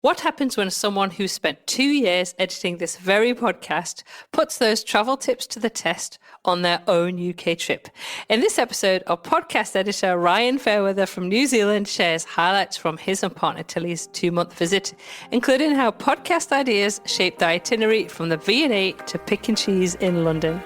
What happens when someone who spent 2 years editing this very podcast puts those travel tips to the test on their own UK trip? In this episode, our podcast editor Ryan Fairweather from New Zealand shares highlights from his and partner Tilly's 2-month visit, including how podcast ideas shaped the itinerary from the V&A to pick and cheese in London.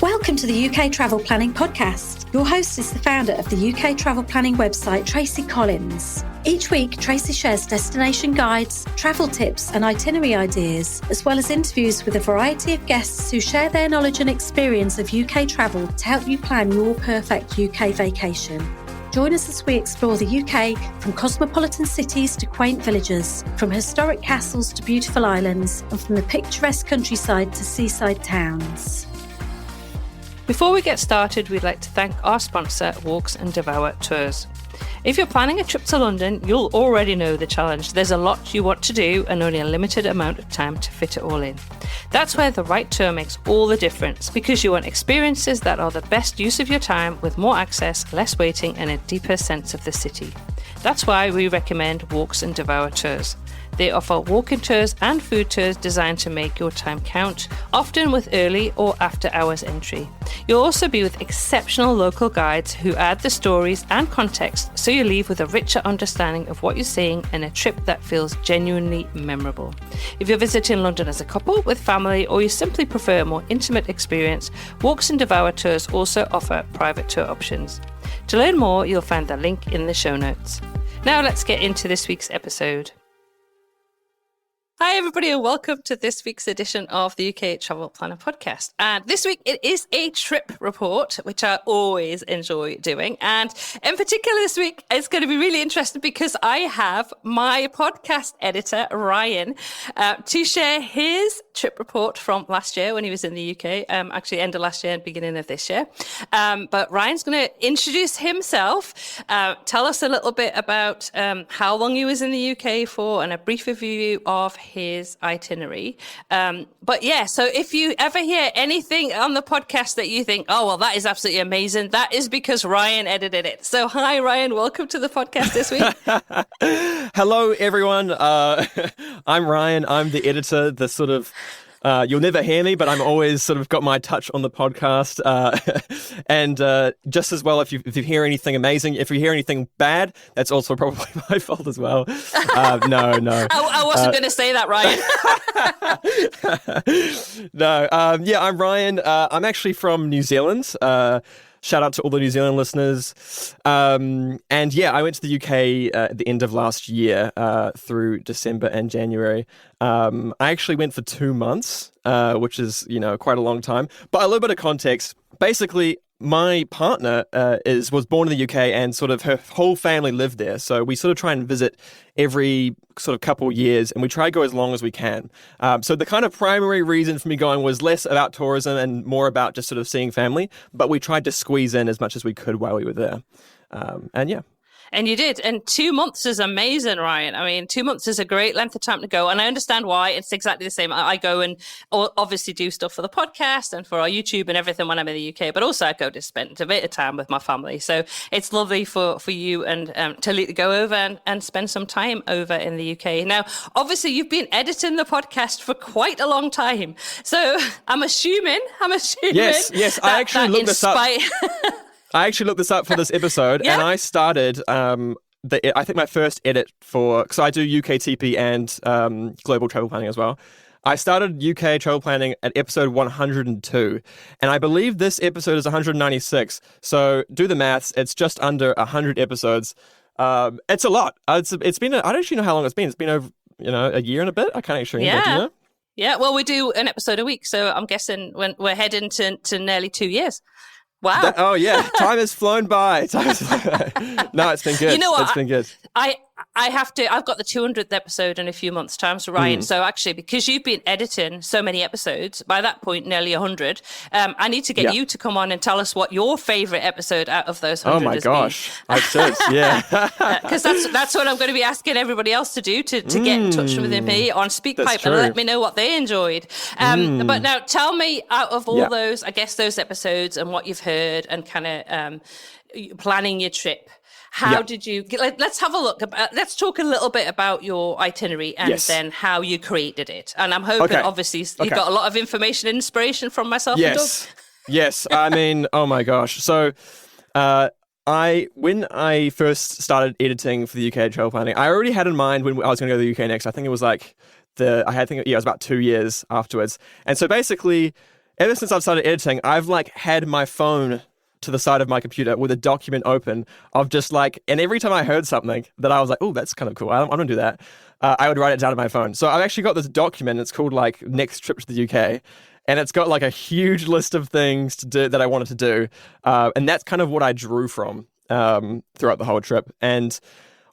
Welcome to the UK Travel Planning Podcast. Your host is the founder of the UK Travel Planning website, Tracy Collins. Each week, Tracy shares destination guides, travel tips and itinerary ideas, as well as interviews with a variety of guests who share their knowledge and experience of UK travel to help you plan your perfect UK vacation. Join us as we explore the UK from cosmopolitan cities to quaint villages, from historic castles to beautiful islands, and from the picturesque countryside to seaside towns. Before we get started, we'd like to thank our sponsor, Walks and Devour Tours. If you're planning a trip to London, you'll already know the challenge. There's a lot you want to do and only a limited amount of time to fit it all in. That's where the right tour makes all the difference, because you want experiences that are the best use of your time with more access, less waiting and a deeper sense of the city. That's why we recommend Walks and Devour Tours. They offer walking tours and food tours designed to make your time count, often with early or after hours entry. You'll also be with exceptional local guides who add the stories and context, so you leave with a richer understanding of what you're seeing and a trip that feels genuinely memorable. If you're visiting London as a couple, with family, or you simply prefer a more intimate experience, Walks and Devour Tours also offer private tour options. To learn more, you'll find the link in the show notes. Now let's get into this week's episode. Hi, everybody, and welcome to this week's edition of the UK Travel Planner Podcast. And this week it is a trip report, which I always enjoy doing. And in particular this week, it's going to be really interesting because I have my podcast editor, Ryan, to share his trip report from last year when he was in the UK, actually end of last year and beginning of this year. But Ryan's going to introduce himself, tell us a little bit about how long he was in the UK for, and a brief review of his itinerary. But yeah, so if you ever hear anything on the podcast that you think, oh, well, that is absolutely amazing, that is because Ryan edited it. So hi, Ryan, welcome to the podcast this week. Hello, everyone. I'm Ryan. I'm the editor, the sort of you'll never hear me, but I'm always sort of got my touch on the podcast. And just as well, if you hear anything amazing, if you hear anything bad, that's also probably my fault as well. No. I wasn't going to say that, Ryan. No. Yeah, I'm Ryan. I'm actually from New Zealand. Shout out to all the New Zealand listeners. And yeah, I went to the UK at the end of last year through December and January. I actually went for 2 months, which is, quite a long time. But a little bit of context. Basically, my partner was born in the UK and sort of her whole family lived there. So we sort of try and visit every sort of couple years, and we try to go as long as we can. So the kind of primary reason for me going was less about tourism and more about just sort of seeing family. But we tried to squeeze in as much as we could while we were there. And yeah. And you did. And 2 months is amazing, Ryan. I mean, 2 months is a great length of time to go. And I understand why. It's exactly the same. I go and obviously do stuff for the podcast and for our YouTube and everything when I'm in the UK, but also I go to spend a bit of time with my family. So it's lovely for you and Tilly to go over and spend some time over in the UK. Now, obviously, you've been editing the podcast for quite a long time. So I'm assuming. Yes. I actually looked this up. I actually looked this up for this episode, and I started, I think my first edit because I do UK TP and global travel planning as well. I started UK travel planning at episode 102, and I believe this episode is 196. So do the maths, it's just under 100 episodes. It's a lot. It's been, I don't actually know how long it's been. It's been over, a year and a bit. I can't actually remember, do you know? Yeah, well, we do an episode a week, so I'm guessing when we're heading to nearly 2 years. Wow. Oh, yeah. Time has flown by. No, it's been good. You know what? It's been good. I've got the 200th episode in a few months' time, so Ryan. So actually, because you've been editing so many episodes, by that point, nearly 100, I need to get you to come on and tell us what your favourite episode out of those 100 is. Oh my gosh. I should, yeah. Because that's what I'm going to be asking everybody else to do, to get in touch with me on SpeakPipe and let me know what they enjoyed. But now tell me, out of all those, I guess, those episodes and what you've heard and kind of planning your trip, How did you? Let's have a look. Let's talk a little bit about your itinerary and then how you created it. And I'm hoping, obviously, you got a lot of information and inspiration from myself and Doug. Yes. I mean, oh my gosh. So, when I first started editing for the UK travel planning, I already had in mind when I was going to go to the UK next. I think it was like it was about 2 years afterwards. And so basically, ever since I've started editing, I've like had my phone to the side of my computer with a document open of just like, and every time I heard something that I was like, oh, that's kind of cool, I want to do that, I would write it down on my phone. So I've actually got this document. It's called like Next Trip to the UK. And it's got like a huge list of things to do that I wanted to do. And that's kind of what I drew from throughout the whole trip. And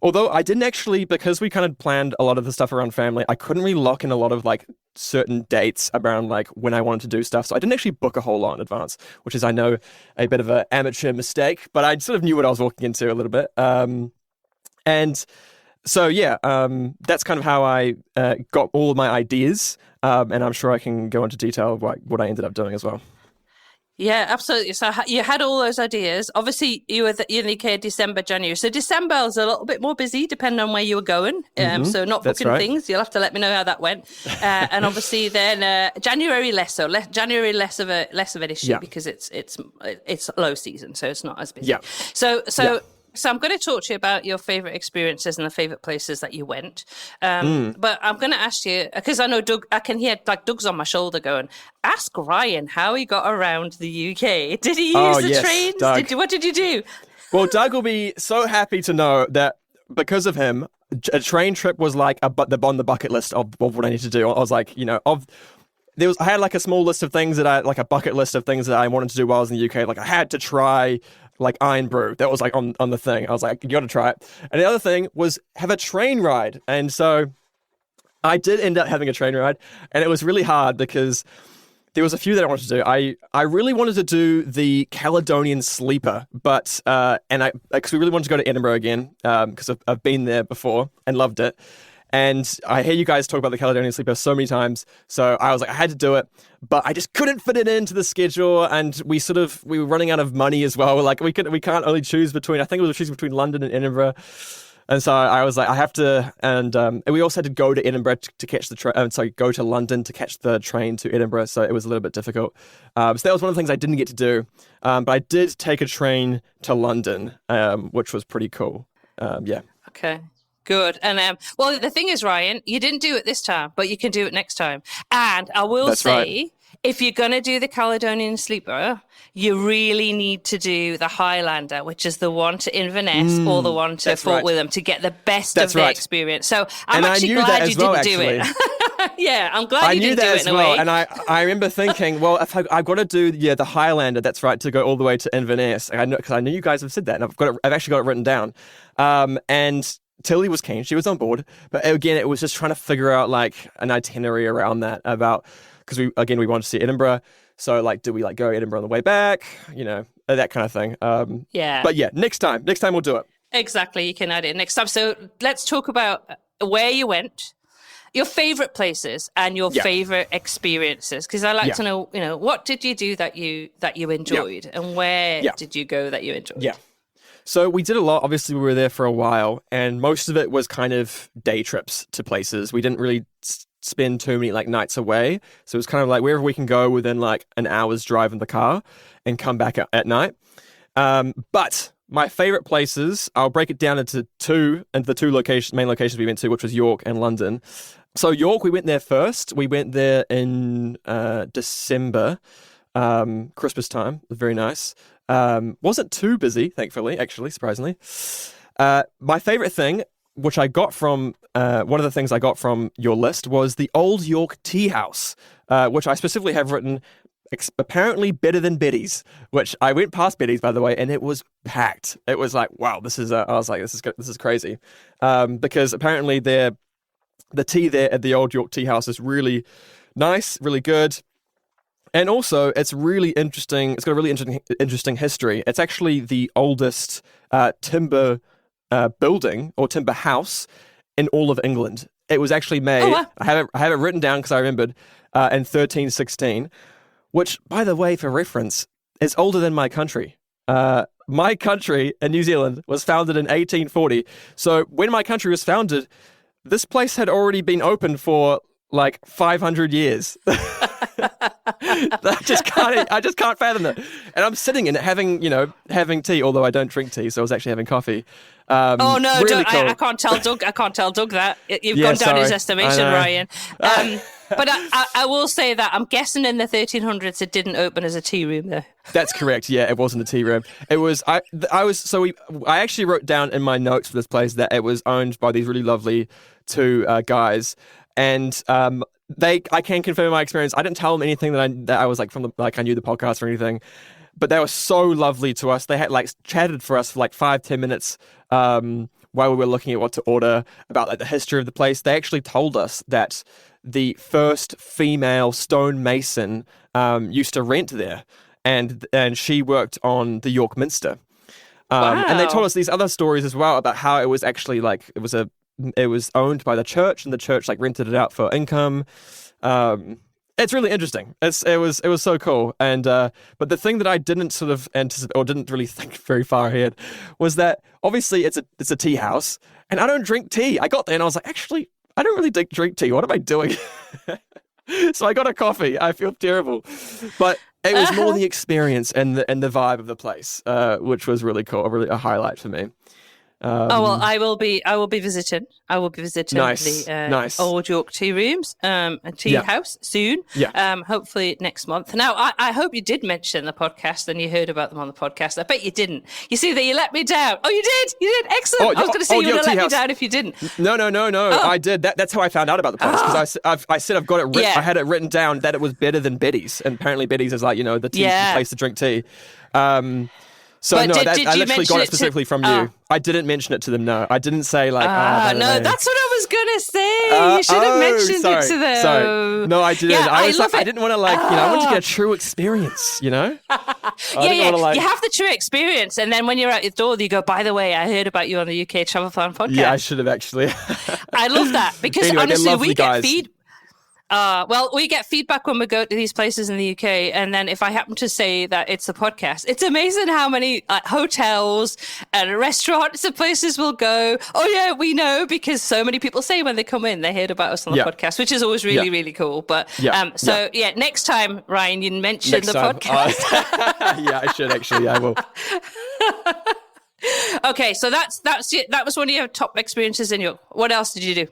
although I didn't actually, because we kind of planned a lot of the stuff around family, I couldn't really lock in a lot of like certain dates around like when I wanted to do stuff. So I didn't actually book a whole lot in advance, which is, I know, a bit of an amateur mistake, but I sort of knew what I was walking into a little bit. And so, that's kind of how I got all of my ideas. And I'm sure I can go into detail of what I ended up doing as well. Yeah, absolutely. So you had all those ideas. Obviously, you were in the UK December, January. So December was a little bit more busy, depending on where you were going. So not booking things. You'll have to let me know how that went. And obviously, then January less so. January less of an issue because it's low season, so it's not as busy. Yeah. So I'm going to talk to you about your favourite experiences and the favourite places that you went. But I'm going to ask you, because I know Doug, I can hear like Doug's on my shoulder going, ask Ryan how he got around the UK. Did he use the trains? What did you do? Well, Doug will be so happy to know that because of him, a train trip was like on the bucket list of what I need to do. I was like, I had like a small list of things like a bucket list of things that I wanted to do while I was in the UK. Like I had to try like Iron Brew. That was like on the thing. I was like, you got to try it. And the other thing was have a train ride. And so I did end up having a train ride, and it was really hard because there was a few that I wanted to do. I really wanted to do the Caledonian Sleeper, but because we really wanted to go to Edinburgh again, because I've been there before and loved it. And I hear you guys talk about the Caledonian Sleeper so many times. So I was like, I had to do it, but I just couldn't fit it into the schedule. And we were running out of money as well. Like we can't only choose between, I think it was choosing between London and Edinburgh. And so I was like, I have to, and we also had to go to Edinburgh to catch the train, go to London to catch the train to Edinburgh. So it was a little bit difficult. So that was one of the things I didn't get to do. But I did take a train to London, which was pretty cool. Okay. Good. And well, the thing is, Ryan, you didn't do it this time, but you can do it next time. And I will say, if you're going to do the Caledonian Sleeper, you really need to do the Highlander, which is the one to Inverness or the one to Fort William to get the best of the experience. So I'm actually glad you didn't do it. Yeah, I'm glad you didn't do it in a way. And I remember thinking, well, if I've got to do the Highlander, that's right, to go all the way to Inverness. Because I know you guys have said that, and I've actually got it written down. And Tilly was keen. She was on board. But again, it was just trying to figure out like an itinerary around that because we wanted to see Edinburgh. So like, do we like go Edinburgh on the way back? That kind of thing. But yeah, next time we'll do it. Exactly. You can add it next time. So let's talk about where you went, your favorite places and your favorite experiences. Because I like to know, what did you do that you enjoyed and where did you go that you enjoyed? Yeah. So we did a lot. Obviously, we were there for a while, and most of it was kind of day trips to places. We didn't really spend too many like nights away. So it was kind of like wherever we can go within like an hour's drive in the car and come back at night. But my favorite places, I'll break it down into the two main locations we went to, which was York and London. So York, we went there first. We went there in December, Christmas time. It was very nice. Wasn't too busy, thankfully, actually, surprisingly. My favorite thing, which I got from, one of the things I got from your list was the Old York Tea House, which I specifically have written apparently better than Betty's, which I went past Betty's, by the way, and it was packed. It was like, wow, this is crazy. Because apparently the tea there at the Old York Tea House is really nice, really good. And also, it's really interesting. It's got a really interesting history. It's actually the oldest timber building or timber house in all of England. It was actually made. Oh, wow. I have it written down because I remembered in 1316, which, by the way, for reference, is older than my country. my country in New Zealand was founded in 1840. So when my country was founded, this place had already been open for like 500 years. I just can't fathom that. And I'm sitting in it having tea, although I don't drink tea, so I was actually having coffee. Oh no, really cool. I can't tell Doug. I can't tell Doug that you've gone down his estimation, Ryan. But I will say that I'm guessing in the 1300s it didn't open as a tea room, though. That's correct. Yeah, it wasn't a tea room. It was. I actually wrote down in my notes for this place that it was owned by these really lovely two guys, and I can confirm my experience. I didn't tell them anything that I was like I knew the podcast or anything. But they were so lovely to us. They had like chatted for us for like 5-10 minutes while we were looking at what to order about like the history of the place. They actually told us that the first female stonemason used to rent there, and she worked on the York Minster. Wow. And they told us these other stories as well about how it was actually like it was owned by the church, and the church like rented it out for income. It's really interesting. It was so cool. And but the thing that I didn't sort of anticipate or didn't really think very far ahead was that obviously it's a tea house, and I don't drink tea. I got there and I was like, actually, I don't really drink tea. What am I doing? So I got a coffee. I feel terrible, but it was more the experience and the vibe of the place, which was really cool. Really a highlight for me. I will be visiting. Nice. The Old York Tea Rooms and Tea House soon. Yeah. Hopefully next month. Now, I hope you did mention the podcast and you heard about them on the podcast. I bet you didn't. You see that you let me down. Oh, you did. Excellent. I was going to say you would have let me down if you didn't. No. Oh. I did. That's how I found out about the podcast, because I said I've got it. I had it written down that it was better than Betty's, and apparently Betty's is like the tea the place to drink tea. So but no, did I you literally got it specifically from you. Oh. I didn't mention it to them. No, I didn't say like. No, that's what I was gonna say. You should have mentioned it to them. Sorry. No, I didn't. Yeah, I didn't want to I wanted to get a true experience. You have the true experience, and then when you're out your door, you go, by the way, I heard about you on the UK Travel Plan podcast. Yeah, I should have actually. I love that because anyway, honestly, we guys. get we get feedback when we go to these places in the UK, and then if I happen to say that it's a podcast, it's amazing how many hotels and restaurants and places will go, oh yeah, we know, because so many people say when they come in, they heard about us on the podcast, which is always really, really cool. But next time, Ryan, you mention the podcast. Yeah, I should actually. Yeah, I will. Okay, so that was one of your top experiences in York. What else did you do?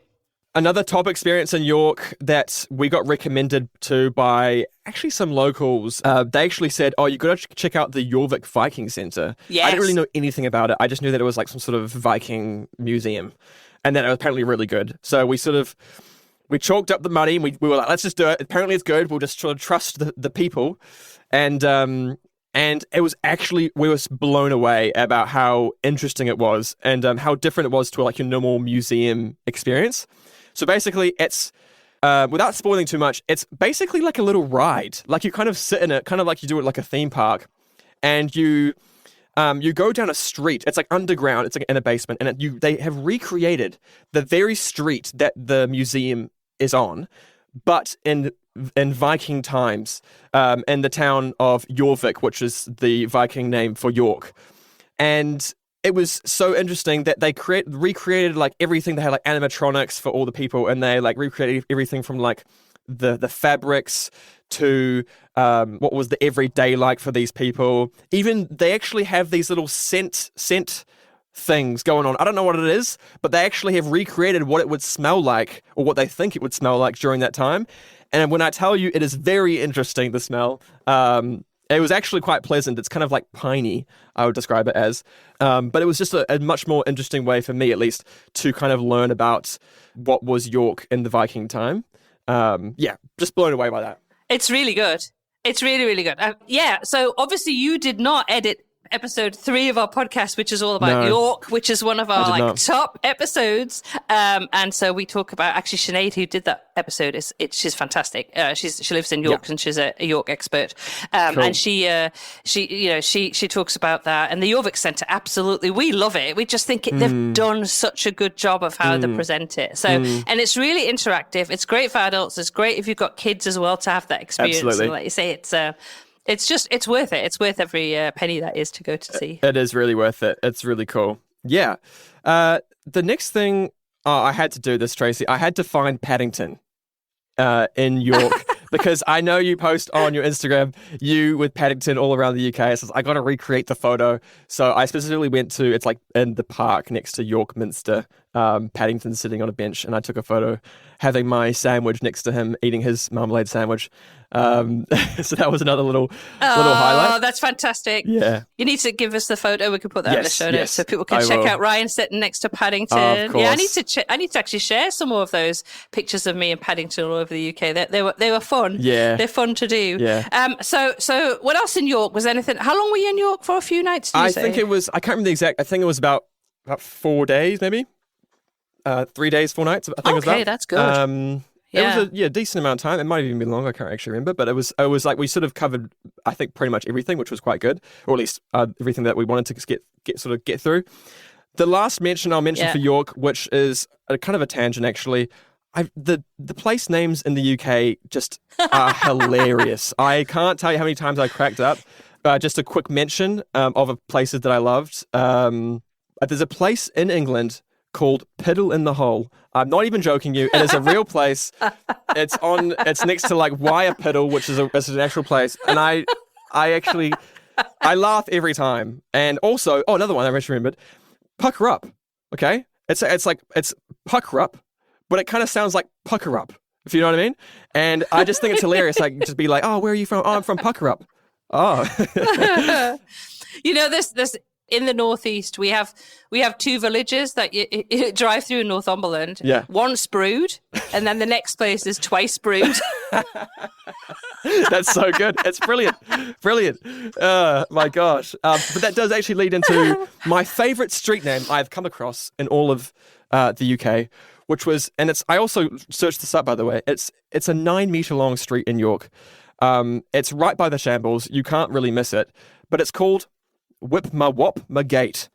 Another top experience in York that we got recommended to by actually some locals. They actually said, oh, you got to check out the Jorvik Viking Centre. Yes. I didn't really know anything about it. I just knew that it was like some sort of Viking museum, and that it was apparently really good. So we chalked up the money, and we were like, let's just do it. Apparently it's good. We'll just sort of trust the people. And it was actually, we were blown away about how interesting it was, and how different it was to like your normal museum experience. So basically, it's, without spoiling too much, it's basically like a little ride. Like you kind of sit in it, kind of like you do it like a theme park, and you go down a street. It's like underground. It's like in a basement, and they have recreated the very street that the museum is on, but in Viking times, in the town of Jorvik, which is the Viking name for York, and it was so interesting that they recreated like everything. They had like animatronics for all the people, and they like recreated everything from like the fabrics to what was the everyday like for these people. Even they actually have these little scent things going on. I don't know what it is, but they actually have recreated what it would smell like, or what they think it would smell like during that time. And when I tell you, it is very interesting, the smell. It was actually quite pleasant. It's kind of like piney, I would describe it as. But it was just a much more interesting way, for me at least, to kind of learn about what was York in the Viking time. Just blown away by that. It's really good. It's really, really good. So obviously you did not edit episode 3 of our podcast, which is all about York, which is one of our top episodes. And so we talk about, actually Sinead, who did that episode, she's fantastic. She lives in York, and she's a York expert. Cool. And she talks about that, and the Jorvik Centre. Absolutely, we love it. We just think they've done such a good job of how they present it. So, and it's really interactive. It's great for adults. It's great if you've got kids as well to have that experience. Absolutely. And like you say, It's worth it. It's worth every penny that is to go to see. It is really worth it. It's really cool. Yeah. The next thing, I had to do this, Tracy. I had to find Paddington in York because I know you post on your Instagram, you with Paddington all around the UK. So I got to recreate the photo. So I specifically went to, it's like in the park next to York Minster, Paddington sitting on a bench, and I took a photo having my sandwich next to him eating his marmalade sandwich. So that was another little highlight. Oh, that's fantastic. Yeah. You need to give us the photo. We can put that in the show notes so people can I check will. out Ryan sitting next to Paddington. Of course. Yeah, I need to actually share some more of those pictures of me and Paddington all over the UK. They were fun. Yeah. They're fun to do. Yeah. So what else in York? Was anything? How long were you in York for? A few nights, did you say? Think it was, I can't remember the exact, I think it was about 4 days maybe. 3 days, 4 nights, I think it was about. Okay, that's good. It was a decent amount of time. It might have even been longer. I can't actually remember, but it was like we sort of covered, I think, pretty much everything, which was quite good, or at least everything that we wanted to get through. The last mention I'll mention for York, which is a kind of a tangent actually. The place names in the UK just are hilarious. I can't tell you how many times I cracked up. Just a quick mention of places that I loved. There's a place in England called Piddle in the Hole. I'm not even joking you. It is a real place. It's next to like Wire Piddle, which is an actual place. And I laugh every time. And also, another one I just remembered, Pucker Up. Okay? It's Pucker Up, but it kind of sounds like Pucker Up, if you know what I mean. And I just think it's hilarious. Like, just be like, oh, where are you from? Oh, I'm from Pucker Up. Oh. This in the northeast, we have 2 villages that you drive through in Northumberland. Yeah. One's Brood, and then the next place is Twice Brood. That's so good. It's brilliant. My gosh. But that does actually lead into my favourite street name I've come across in all of the UK, which was, and I also searched this up, by the way. It's a 9-metre long street in York. It's right by the Shambles. You can't really miss it. But it's called Whip My Wop My Gate.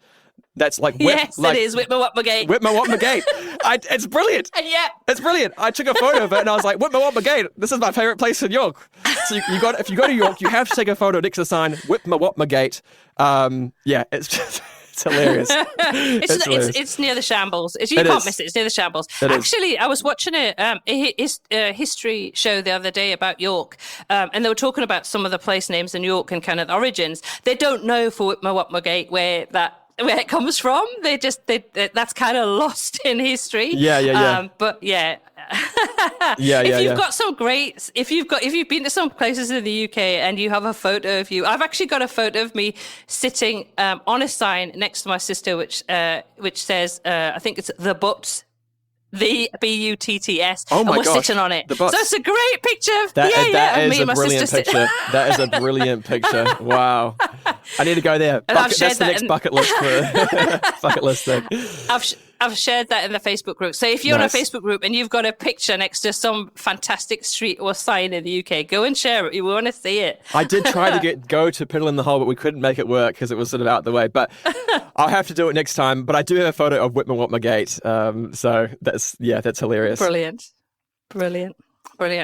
That's like whip. Yes, like, it is. Whip My Wop My Gate. Whip My Wop My Gate. It's brilliant. Yeah. It's brilliant. I took a photo of it and I was like, Whip My Wop My Gate. This is my favourite place in York. So if you go to York, you have to take a photo next to the sign, Whip My Wop My Gate. It's just... It's hilarious. It's near the Shambles. You can't miss it. It's near the Shambles. Actually, I was watching a history show the other day about York, and they were talking about some of the place names in York and kind of origins. They don't know for Whitmer-Wapmergate where it comes from. That's kind of lost in history. Yeah. But yeah. If you've been to some places in the UK and you have a photo of you, I've actually got a photo of me sitting on a sign next to my sister, which says, I think it's the Butts. The Butts. Oh my and we're gosh, sitting on it. the Butts. So it's a great picture. That is me a and my brilliant sister picture. That is a brilliant picture. Wow. I need to go there. That's the next bucket list thing. I've shared that in the Facebook group. So if you're Nice. on a Facebook group and you've got a picture next to some fantastic street or sign in the UK, go and share it. We want to see it. I did try to go to Piddle in the Hole, but we couldn't make it work because it was sort of out the way. But I'll have to do it next time. But I do have a photo of Whitmer Gate. So that's hilarious. Brilliant.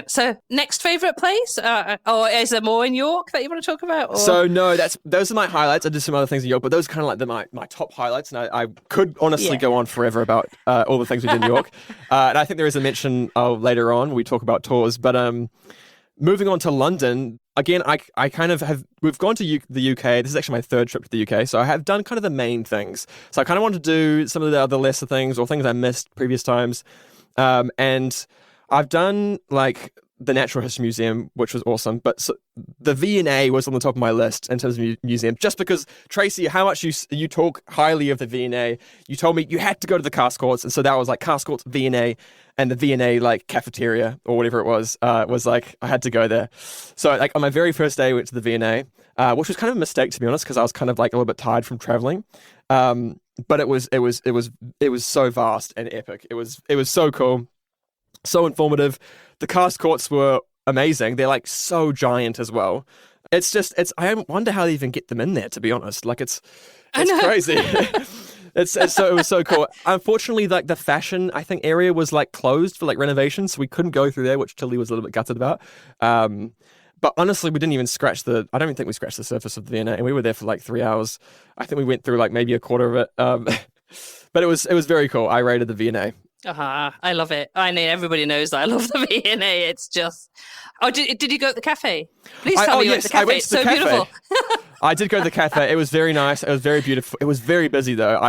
So, next favourite place? Or is there more in York that you want to talk about? Or? So, no, those are my highlights. I did some other things in York, but those are kind of like my top highlights. And I could honestly go on forever about all the things we did in York. And I think there is a mention later on when we talk about tours. But moving on to London, again, I kind of we've gone to the UK. This is actually my 3rd trip to the UK. So I have done kind of the main things. So I kind of want to do some of the other lesser things or things I missed previous times. And I've done like the Natural History Museum, which was awesome, but the V&A was on the top of my list in terms of museum, just because, Tracy, how much you talk highly of the V&A. You told me you had to go to the Cast Courts, and so that was like Cast Courts, V&A, and the V&A like cafeteria or whatever it was like I had to go there. So like on my very first day, I went to the V&A, which was kind of a mistake, to be honest, because I was kind of like a little bit tired from traveling. But it was so vast and epic. It was so cool. So informative. The Cast Courts were amazing. They're like so giant as well. I wonder how they even get them in there, to be honest. Like it's crazy. It was so cool. Unfortunately, like the fashion, I think, area was like closed for like renovations, so we couldn't go through there, which Tilly was a little bit gutted about. But honestly, we didn't even I don't even think we scratched the surface of the V&A, and we were there for like 3 hours. I think we went through like maybe a quarter of it. But it was very cool. I rated the V&A. I love it. I know everybody knows that I love the V&A. It's just... Oh, did you go to the cafe? Please tell me you went to the cafe. I went It's to the so cafe. beautiful. I did go to the cafe. It was very nice. It was very beautiful. It was very busy though.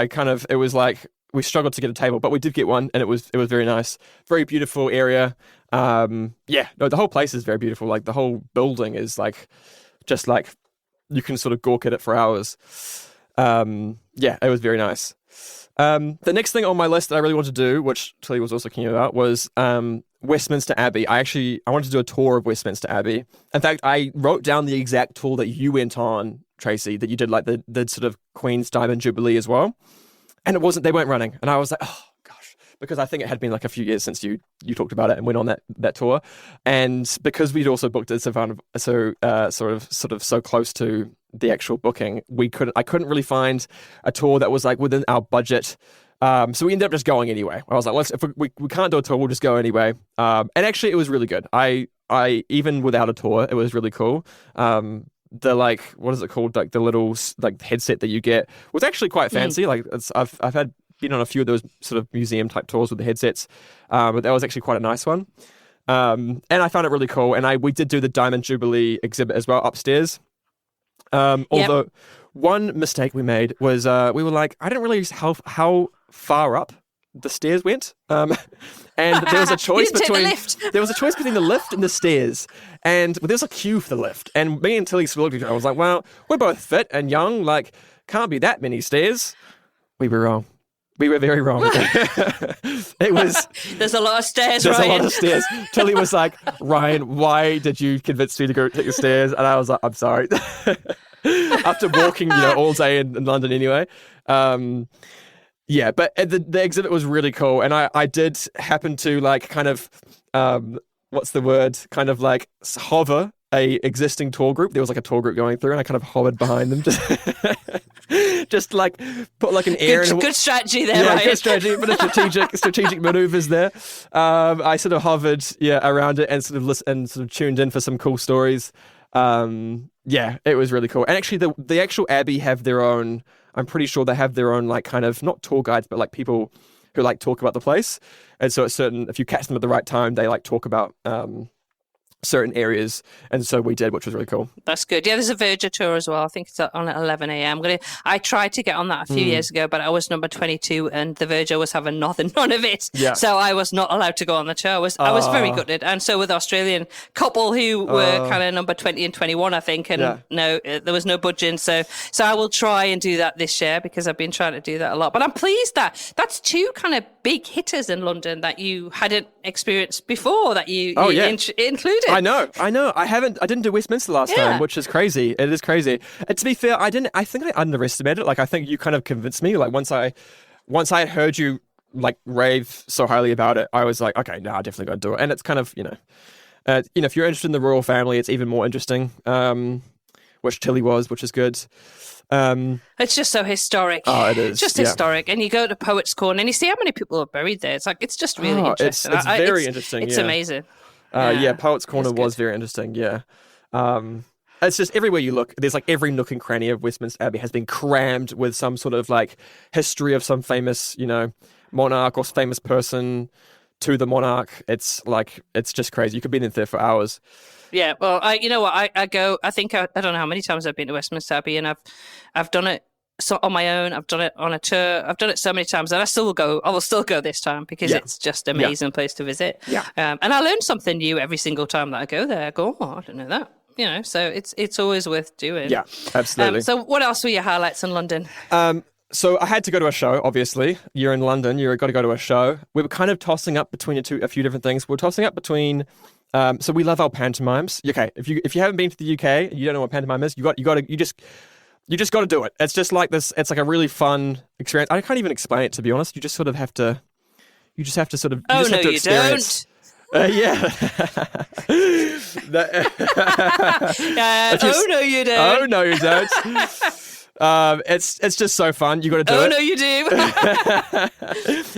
It was like we struggled to get a table, but we did get one, and it was very nice. Very beautiful area. The whole place is very beautiful. Like the whole building is like just like you can sort of gawk at it for hours. It was very nice. The next thing on my list that I really wanted to do, which Tilly was also keen about, was Westminster Abbey. I wanted to do a tour of Westminster Abbey. In fact, I wrote down the exact tour that you went on, Tracy, that you did like the sort of Queen's Diamond Jubilee as well. And they weren't running. And I was like, oh gosh, because I think it had been like a few years since you talked about it and went on that tour. And because we'd also booked it so close to the actual booking, I couldn't really find a tour that was like within our budget. So we ended up just going anyway. I was like, if we can't do a tour, we'll just go anyway. And actually, it was really good. I even without a tour, it was really cool. The like, what is it called? Like the little like headset that you get was actually quite fancy. Like I've been on a few of those sort of museum type tours with the headsets, but that was actually quite a nice one. And I found it really cool. And we did do the Diamond Jubilee exhibit as well upstairs. Although one mistake we made was we were like, I didn't realize how far up the stairs went. And there was a choice between the lift and the stairs. And there was a queue for the lift. And me and Tilly looked at each other. I was like, well, we're both fit and young. Like, can't be that many stairs. We were wrong. We were very wrong. It was... There's a lot of stairs, There's Ryan. a lot of stairs. Tilly was like, Ryan, why did you convince me to go take the stairs? And I was like, I'm sorry. After walking, all day in London anyway. But the exhibit was really cool. And I did happen to like kind of, what's the word? Kind of like hover a existing tour group. There was like a tour group going through, and I kind of hovered behind them. Just like put like an air. Good strategy there, yeah, Ryan. Good strategy, but a strategic maneuvers there. I sort of hovered, around it and sort of tuned in for some cool stories. It was really cool. And actually, the actual Abbey have their own. I'm pretty sure they have their own like kind of not tour guides, but like people who like talk about the place. And so if you catch them at the right time, they like talk about certain areas, and so we did, which was really cool. That's good. Yeah, there's a Verger tour as well. I think it's on at 11 a.m. I tried to get on that a few years ago, but I was number 22, and the Verger was having none of it. Yeah. So I was not allowed to go on the tour. I was very gutted, and so with the Australian couple who were kind of number 20 and 21, I think, and no, there was no budging. So I will try and do that this year because I've been trying to do that a lot. But I'm pleased that that's two kind of big hitters in London that you hadn't experienced before that you included. I know. I didn't do Westminster last time, which is crazy. It is crazy. And to be fair, I think I underestimated it. Like, I think you kind of convinced me. Like, once I had heard you like rave so highly about it, I was like, okay, no, I definitely got to do it. And it's kind of, if you're interested in the royal family, it's even more interesting. Which Tilly was, which is good. It's just so historic. Oh, it is. It's just historic. And you go to Poets' Corner and you see how many people are buried there. It's just really interesting. It's very interesting. It's amazing. Poets' Corner was very interesting. Yeah. It's just everywhere you look, there's like every nook and cranny of Westminster Abbey has been crammed with some sort of like history of some famous, monarch or famous person to the monarch. It's just crazy. You could be in there for hours. Yeah, well, I go. I think I don't know how many times I've been to Westminster Abbey, and I've done it on my own. I've done it on a tour. I've done it so many times, and I will still go this time because it's just an amazing place to visit. Yeah, and I learn something new every single time that I go there. I go, oh, I didn't know that. So it's always worth doing. Yeah, absolutely. So what else were your highlights in London? So I had to go to a show, obviously. You're in London, you've got to go to a show. We were kind of tossing up between a few different things. We're tossing up between... so we love our pantomimes. Okay, if you haven't been to the UK and you don't know what pantomime is, you just got to do it. It's just like this. It's like a really fun experience. I can't even explain it, to be honest. You just sort of have to. You just have to sort of. Oh no, you don't. Yeah. Oh no, you don't. Oh no, you don't. It's just so fun. You got to do it. Oh no, you do.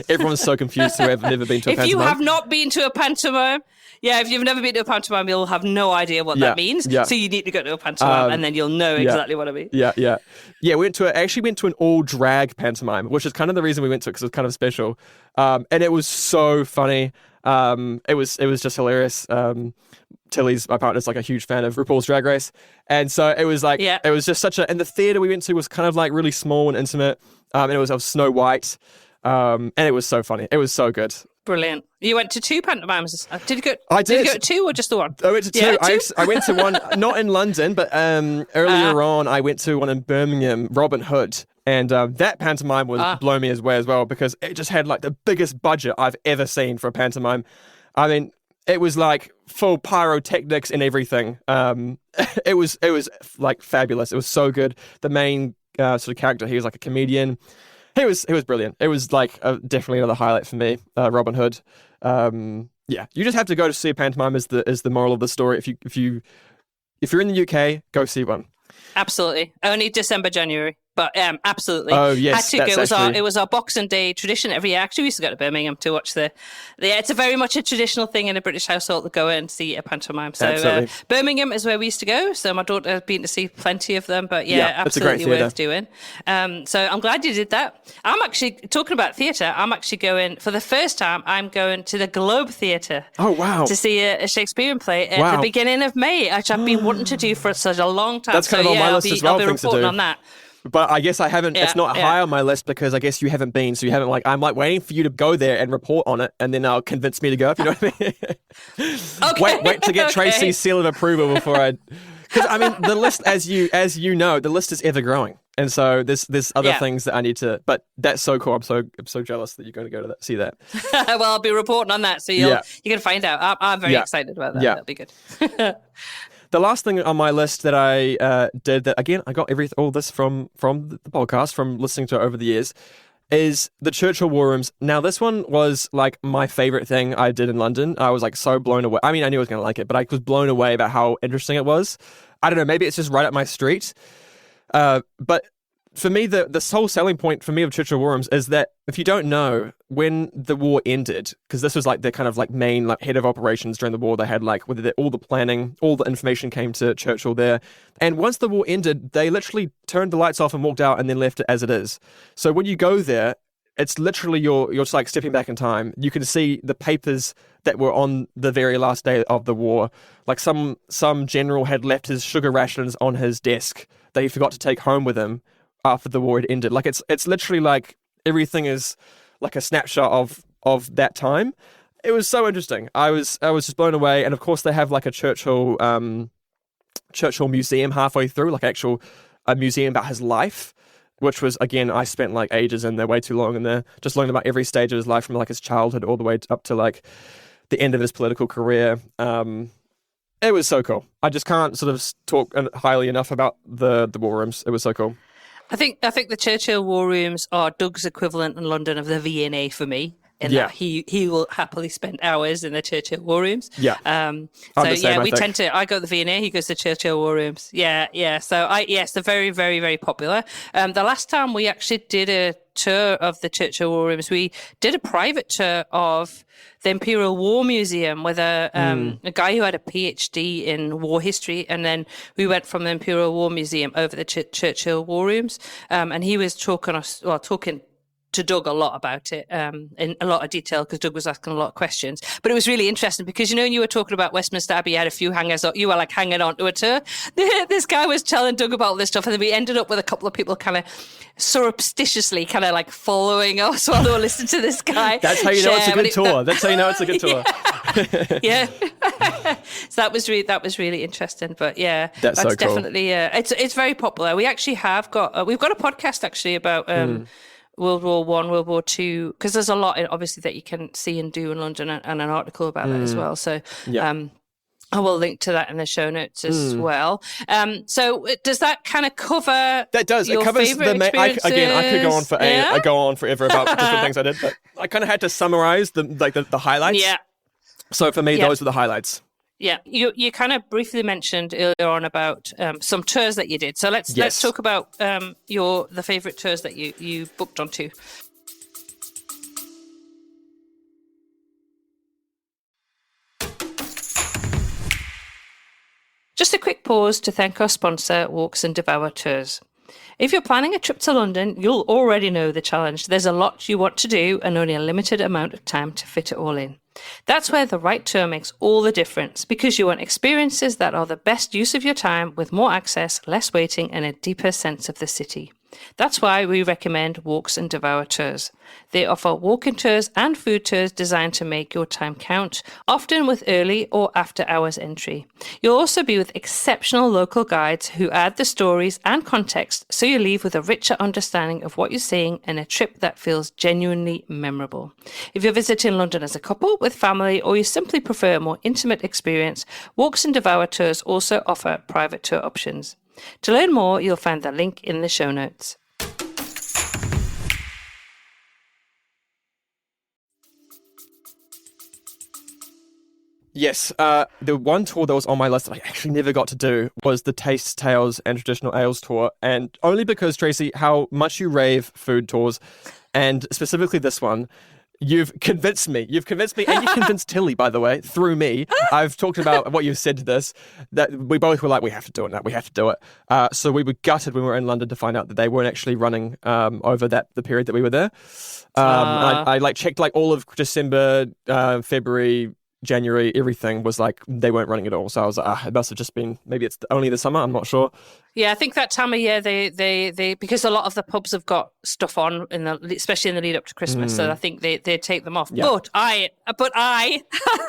Everyone's so confused who have never been to a pantomime. If you have not been to a pantomime, if you've never been to a pantomime, you'll have no idea what that means. Yeah. So you need to go to a pantomime, and then you'll know exactly what I mean. Yeah. We actually went to an all drag pantomime, which is kind of the reason we went to it, because it was kind of special, and it was so funny. It was just hilarious. Tilly's, my partner's, like a huge fan of RuPaul's Drag Race, and so it was like it was just such a. And the theater we went to was kind of like really small and intimate, and it was of Snow White, and it was so funny. It was so good. Brilliant. You went to 2 pantomimes. Did you go? I did. Did you go to 2 or just the one? I went to 2. Yeah, 2? I went to one, not in London, but earlier on, I went to one in Birmingham, Robin Hood. And that pantomime was blown me away as well, because it just had like the biggest budget I've ever seen for a pantomime. I mean, it was like full pyrotechnics and everything. It was like fabulous. It was so good. The main sort of character, he was like a comedian. He was brilliant. It was like definitely another highlight for me. Robin Hood. You just have to go to see a pantomime is the moral of the story. If you're in the UK, go see one. Absolutely. Only December, January. But absolutely. Oh, yes. Had to go. It was our Boxing Day tradition every year. Actually, we used to go to Birmingham to watch it's a very much a traditional thing in a British household to go and see a pantomime. So Birmingham is where we used to go. So my daughter has been to see plenty of them. But absolutely worth doing. So I'm glad you did that. I'm actually, talking about theatre, I'm actually going, for the first time, I'm going to the Globe Theatre. Oh, wow. To see a Shakespearean play at the beginning of May, which I've been wanting to do for such a long time. That's kind of on my list as well. I'll be reporting on that. But I guess I haven't, it's not high on my list because I guess you haven't been. So you haven't I'm waiting for you to go there and report on it, and then I'll convince me to go, if you know what I mean. Okay. Wait to get Tracy's seal of approval before because I mean, the list, as you know, the list is ever growing. And so there's other things that I need to, but that's so cool. I'm so jealous that you're going to go to see that. Well, I'll be reporting on that. So you can find out. I'm very excited about that. That'll be good. The last thing on my list that I did, that again, I got all this from the podcast, from listening to it over the years, is the Churchill War Rooms. Now, this one was like my favorite thing I did in London. I was like so blown away. I mean, I knew I was going to like it, but I was blown away about how interesting it was. I don't know, maybe it's just right up my street. But for me, the sole selling point for me of Churchill War Rooms is that if you don't know, when the war ended, because this was like the kind of like main like head of operations during the war, they had like all the planning, all the information came to Churchill there. And once the war ended, they literally turned the lights off and walked out and then left it as it is. So when you go there, it's literally you're just like stepping back in time. You can see the papers that were on the very last day of the war. Like some general had left his sugar rations on his desk that he forgot to take home with him after the war had ended. Like it's literally like everything is like a snapshot of that time. It was so interesting. I was just blown away. And of course they have like a Churchill museum halfway through, like a museum about his life, which was, again, I spent like ages in there, way too long in there, just learning about every stage of his life, from like his childhood all the way up to like the end of his political career. It was so cool. I just can't sort of talk highly enough about the war rooms. It was so cool. I think the Churchill War Rooms are Doug's equivalent in London of the V&A for me. That he will happily spend hours in the Churchill War Rooms. Yeah. We tend to. I go to the V&A. He goes to Churchill War Rooms. Yeah. So they're very, very, very popular. The last time we actually did a tour of the Churchill War Rooms, we did a private tour of the Imperial War Museum with a guy who had a PhD in war history, and then we went from the Imperial War Museum over the Churchill War Rooms, and he was talking to Doug a lot about it in a lot of detail, because Doug was asking a lot of questions. But it was really interesting because, when you were talking about Westminster Abbey, you had a few hangers on, you were like hanging on to a tour. This guy was telling Doug about all this stuff, and then we ended up with a couple of people kind of surreptitiously kind of like following us while they were listening to this guy. That's how you know it's a good tour. That's how you know it's a good tour. Yeah. So that was really interesting. But that's so cool. Definitely it's very popular. We actually have got we've got a podcast actually about World War I, World War II, because there's a lot obviously that you can see and do in London, and an article about that as well. So I will link to that in the show notes as well. So does that kind of cover? That does. It covers the main. I could go on for I go on forever about different things I did, but I kind of had to summarize the highlights. Yeah. So for me, those were the highlights. Yeah, you kind of briefly mentioned earlier on about some tours that you did. So let's talk about the favourite tours that you booked onto. Just a quick pause to thank our sponsor, Walks and Devour Tours. If you're planning a trip to London, you'll already know the challenge. There's a lot you want to do and only a limited amount of time to fit it all in. That's where the right tour makes all the difference, because you want experiences that are the best use of your time, with more access, less waiting, and a deeper sense of the city. That's why we recommend Walks and Devour Tours. They offer walking tours and food tours designed to make your time count, often with early or after hours entry. You'll also be with exceptional local guides who add the stories and context, so you leave with a richer understanding of what you're seeing and a trip that feels genuinely memorable. If you're visiting London as a couple, with family, or you simply prefer a more intimate experience, Walks and Devour Tours also offer private tour options. To learn more, you'll find the link in the show notes. Yes, the one tour that was on my list that I actually never got to do was the Tastes, Tales and Traditional Ales tour, and only because, Tracy, how much you rave food tours, and specifically this one. You've convinced me, and you've convinced Tilly, by the way, through me. I've talked about what you've said to this, that we both were like, we have to do it now, we have to do it. So we were gutted when we were in London to find out that they weren't actually running over the period that we were there. I checked all of December, February, January, everything was like they weren't running at all. So I was like, it must have just been, maybe it's only the summer, I'm not sure. Yeah, I think that time of year they because a lot of the pubs have got stuff on especially in the lead up to Christmas, so I think they take them off. Yeah. But I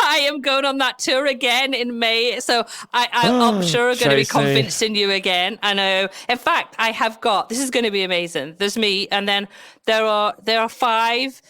am going on that tour again in May, so I'm sure I'm going to be convincing you again. I know. In fact, I have got. This is going to be amazing. There's me, and then there are five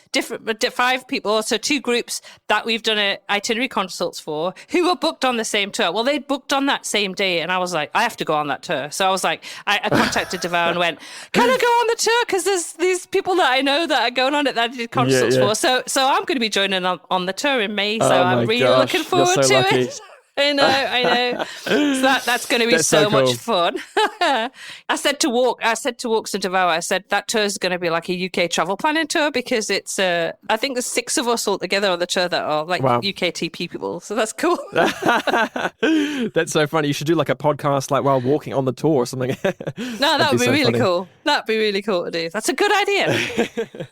people, so two groups that we've done itinerary consults for, who were booked on the same tour. Well, they booked on that same day, and I was like, I have to go on that tour. So I was like, I contacted Devour and went, can I go on the tour? Because there's these people that I know that are going on it that I did consults for. So I'm going to be joining on the tour in May. So I'm really looking forward to it. I know. So that's going to be so much fun. I said to Walks and Devour, I said that tour is going to be like a UK travel planning tour, because it's I think there's 6 of us all together on the tour that are like UK TP people. So that's cool. That's so funny. You should do like a podcast like while walking on the tour or something. No, that would be really cool. That'd be really cool to do. That's a good idea.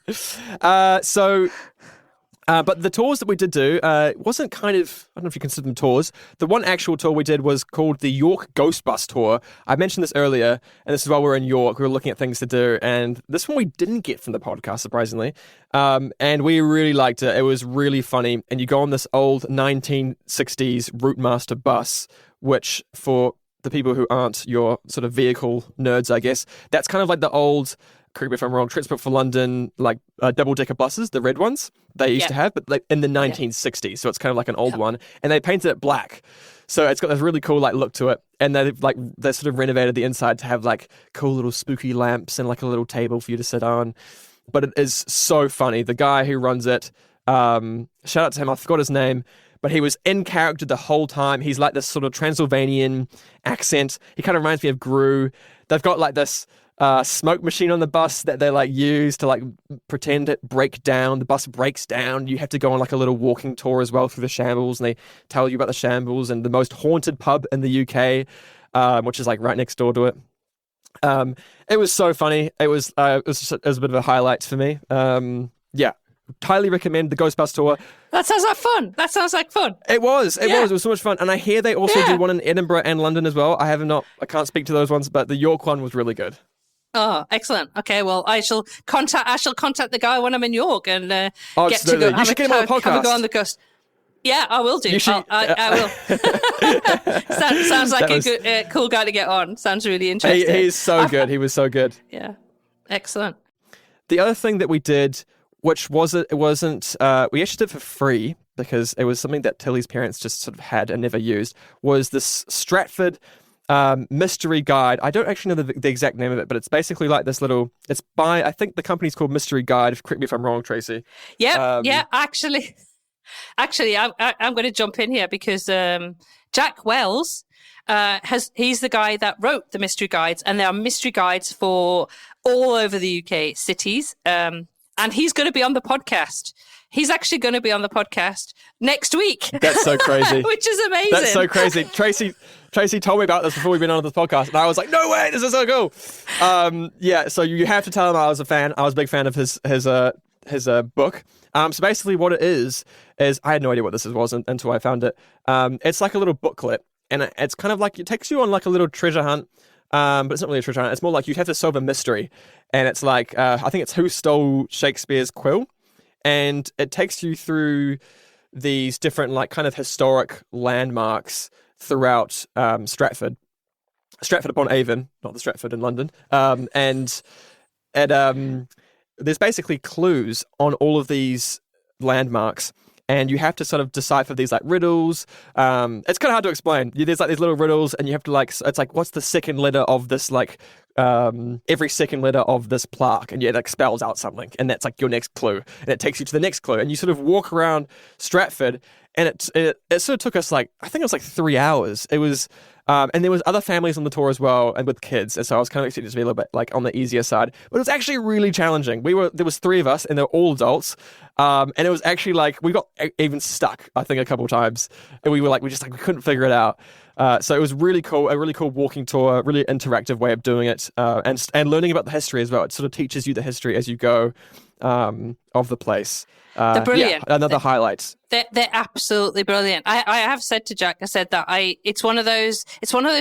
But the tours that we did do wasn't kind of, I don't know if you consider them tours. The one actual tour we did was called the York Ghost Bus Tour. I mentioned this earlier, and this is while we were in York. We were looking at things to do, and this one we didn't get from the podcast, surprisingly. And we really liked it. It was really funny. And you go on this old 1960s Routemaster bus, which for the people who aren't your sort of vehicle nerds, I guess, that's kind of like the old, correct me if I'm wrong, Transport for London, like double-decker buses, the red ones they used to have, but like in the 1960s, so it's kind of like an old one, and they painted it black, so it's got this really cool like look to it, and they sort of renovated the inside to have like cool little spooky lamps and like a little table for you to sit on. But it is so funny. The guy who runs it, shout out to him, I forgot his name, but he was in character the whole time. He's like this sort of Transylvanian accent. He kind of reminds me of Gru. They've got like this smoke machine on the bus that they like use to like pretend it break down. The bus breaks down. You have to go on like a little walking tour as well through the shambles, and they tell you about the shambles and the most haunted pub in the UK, which is like right next door to it. It was so funny. It was a bit of a highlight for me. Highly recommend the Ghost Bus Tour. That sounds like fun. It was so much fun. And I hear they also do one in Edinburgh and London as well. I can't speak to those ones, but the York one was really good. Oh, excellent. Okay, well, I shall contact the guy when I'm in York and get to go. You should get him on the podcast. Have a go on the coast. Yeah, I will do. I will. Sounds like a good, cool guy to get on. Sounds really interesting. He's so good. He was so good. Yeah, excellent. The other thing that we did, which we actually did for free because it was something that Tilly's parents just sort of had and never used, was this Stratford mystery guide. I don't actually know the exact name of it, but it's basically like this little, it's by, I think the company's called Mystery Guide. Correct me if I'm wrong, Tracy. Yeah, actually, Actually, I'm going to jump in here because Jack Wells he's the guy that wrote the mystery guides, and there are mystery guides for all over the UK cities. And he's going to be on the podcast. He's actually going to be on the podcast next week. That's so crazy. Which is amazing. That's so crazy. Tracy told me about this before we've been on this podcast, and I was like, no way, this is so cool. So you have to tell him I was a fan. I was a big fan of his book. So basically what it is I had no idea what this was until I found it. It's like a little booklet, and it's kind of like, it takes you on like a little treasure hunt. But it's not really a treasure hunt. It's more like you have to solve a mystery. And it's like, I think it's Who Stole Shakespeare's Quill? And it takes you through these different like kind of historic landmarks throughout Stratford-upon-Avon, not the Stratford in London. And there's basically clues on all of these landmarks, and you have to sort of decipher these like riddles. It's kind of hard to explain. There's like these little riddles, and you have to like, it's like, what's the second letter of this, like every second letter of this plaque, and it like spells out something, and that's like your next clue, and it takes you to the next clue, and you sort of walk around Stratford, and it sort of took us like, I think it was like 3 hours. It was, and there was other families on the tour as well, and with kids, and so I was kind of expecting it to be a little bit like on the easier side, but it was actually really challenging. There was 3 of us, and they're all adults, and it was actually like, we got even stuck, I think, a couple of times, and we couldn't figure it out. So it was really cool, a really cool walking tour, really interactive way of doing it, and learning about the history as well. It sort of teaches you the history as you go of the place. They're brilliant. Yeah, another highlight. They're absolutely brilliant. I have said to Jack, I said that it's one of those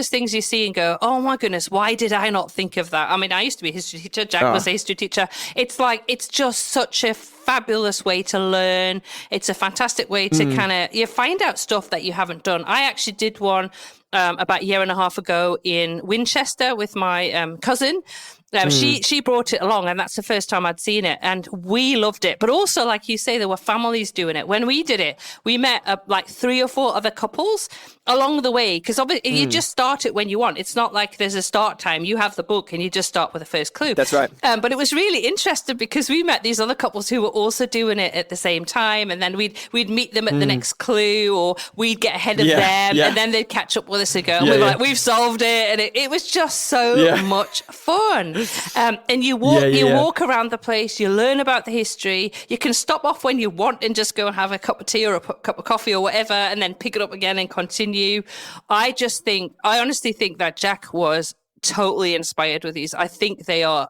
things you see and go, oh my goodness, why did I not think of that? I mean, I used to be a history teacher. Jack was a history teacher. It's like, it's just such a fabulous way to learn. It's a fantastic way to kind of, you find out stuff that you haven't done. I actually did one about a year and a half ago in Winchester with my cousin. She brought it along, and that's the first time I'd seen it, and we loved it. But also, like you say, there were families doing it. When we did it, we met like 3 or 4 other couples along the way, because obviously you just start it when you want. It's not like there's a start time. You have the book and you just start with the first clue. That's right. But it was really interesting because we met these other couples who were also doing it at the same time, and then we'd meet them at the next clue, or we'd get ahead of them, and then they'd catch up with us and go, and we were like, we've solved it, and it was just so much fun. And you walk around the place, you learn about the history, you can stop off when you want and just go and have a cup of tea or a cup of coffee or whatever, and then pick it up again and continue. I honestly think that Jack was totally inspired with these. I think they are,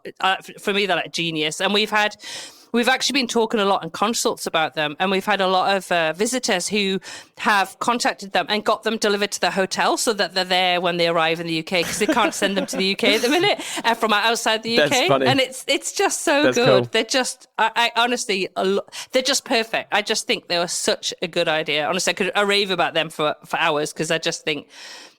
for me, they're like genius. And we've actually been talking a lot in consults about them, and we've had a lot of visitors who have contacted them and got them delivered to their hotel so that they're there when they arrive in the UK, because they can't send them to the UK at the minute from outside the UK. That's funny. And it's just so That's good. Cool. They're just, I honestly, they're just perfect. I just think they were such a good idea. Honestly, I rave about them for hours, because I just think,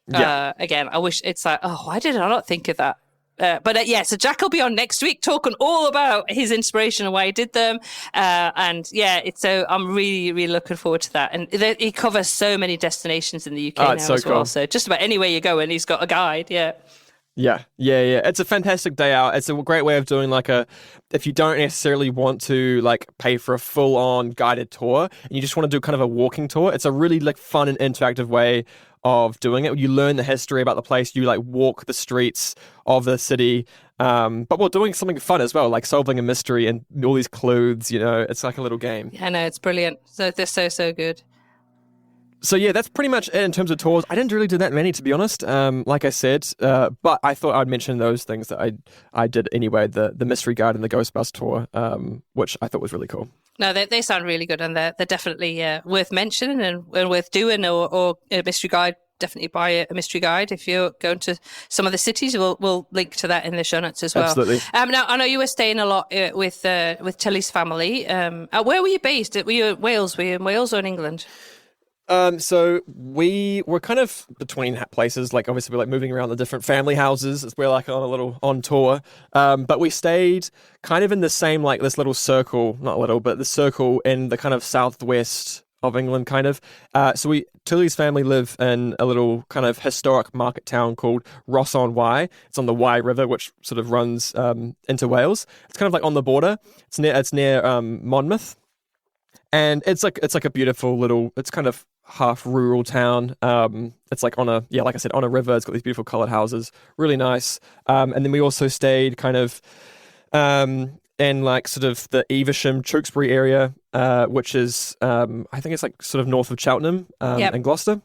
again, I wish it's like, oh, why did I not think of that? So Jack will be on next week talking all about his inspiration and why he did them. I'm really, really looking forward to that. And he covers so many destinations in the UK now as well. So just about anywhere you go, and he's got a guide. Yeah. Yeah. It's a fantastic day out. It's a great way of doing if you don't necessarily want to like pay for a full-on guided tour and you just want to do kind of a walking tour, it's a really like fun and interactive way of doing it. You learn the history about the place, you like walk the streets of the city, but while doing something fun as well, like solving a mystery and all these clues, it's like a little game. Yeah, no, it's brilliant. So they're so good. So yeah, that's pretty much it in terms of tours. I didn't really do that many, to be honest, like I said, but I thought I'd mention those things that I did anyway, the Mystery Guide and the Ghost Bus tour, which I thought was really cool. No, they sound really good, and they're definitely worth mentioning and worth doing, or a Mystery Guide. Definitely buy a mystery guide if you're going to some of the cities. We'll link to that in the show notes as well. Absolutely. Now, I know you were staying a lot with Tilly's family. Where were you based? Were you in Wales? Were you in Wales or in England? So we were kind of between places, like obviously we're like moving around the different family houses as we're like on tour. But we stayed kind of in the same, like this little circle, not little, but the circle in the kind of southwest of England, kind of. So Tilly's family live in a little kind of historic market town called Ross-on-Wye. It's on the Wye River, which sort of runs into Wales. It's kind of like on the border. It's near Monmouth. And it's like a beautiful little, it's kind of half rural town. It's like on like I said, on a river. It's got these beautiful coloured houses, really nice. And then we also stayed kind of in like sort of the Evesham, Tewkesbury area, which is I think it's like sort of north of Cheltenham and Gloucester.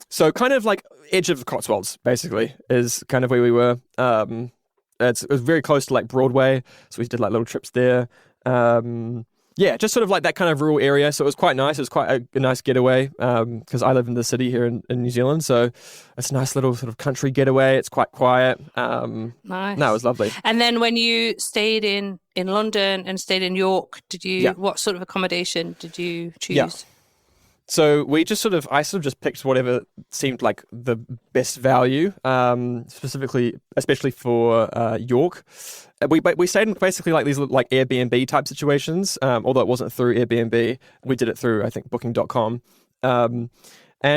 So kind of like edge of the Cotswolds, basically, is kind of where we were. It was very close to like Broadway, so we did like little trips there. Just sort of like that kind of rural area. So it was quite nice. It was quite a nice getaway because I live in the city here in New Zealand. So it's a nice little sort of country getaway. It's quite quiet. Nice. No, it was lovely. And then when you stayed in London and stayed in York, what sort of accommodation did you choose? Yeah. So I sort of just picked whatever seemed like the best value, especially for York. We stayed in basically like these like Airbnb type situations, although it wasn't through Airbnb. We did it through, I think, booking.com. And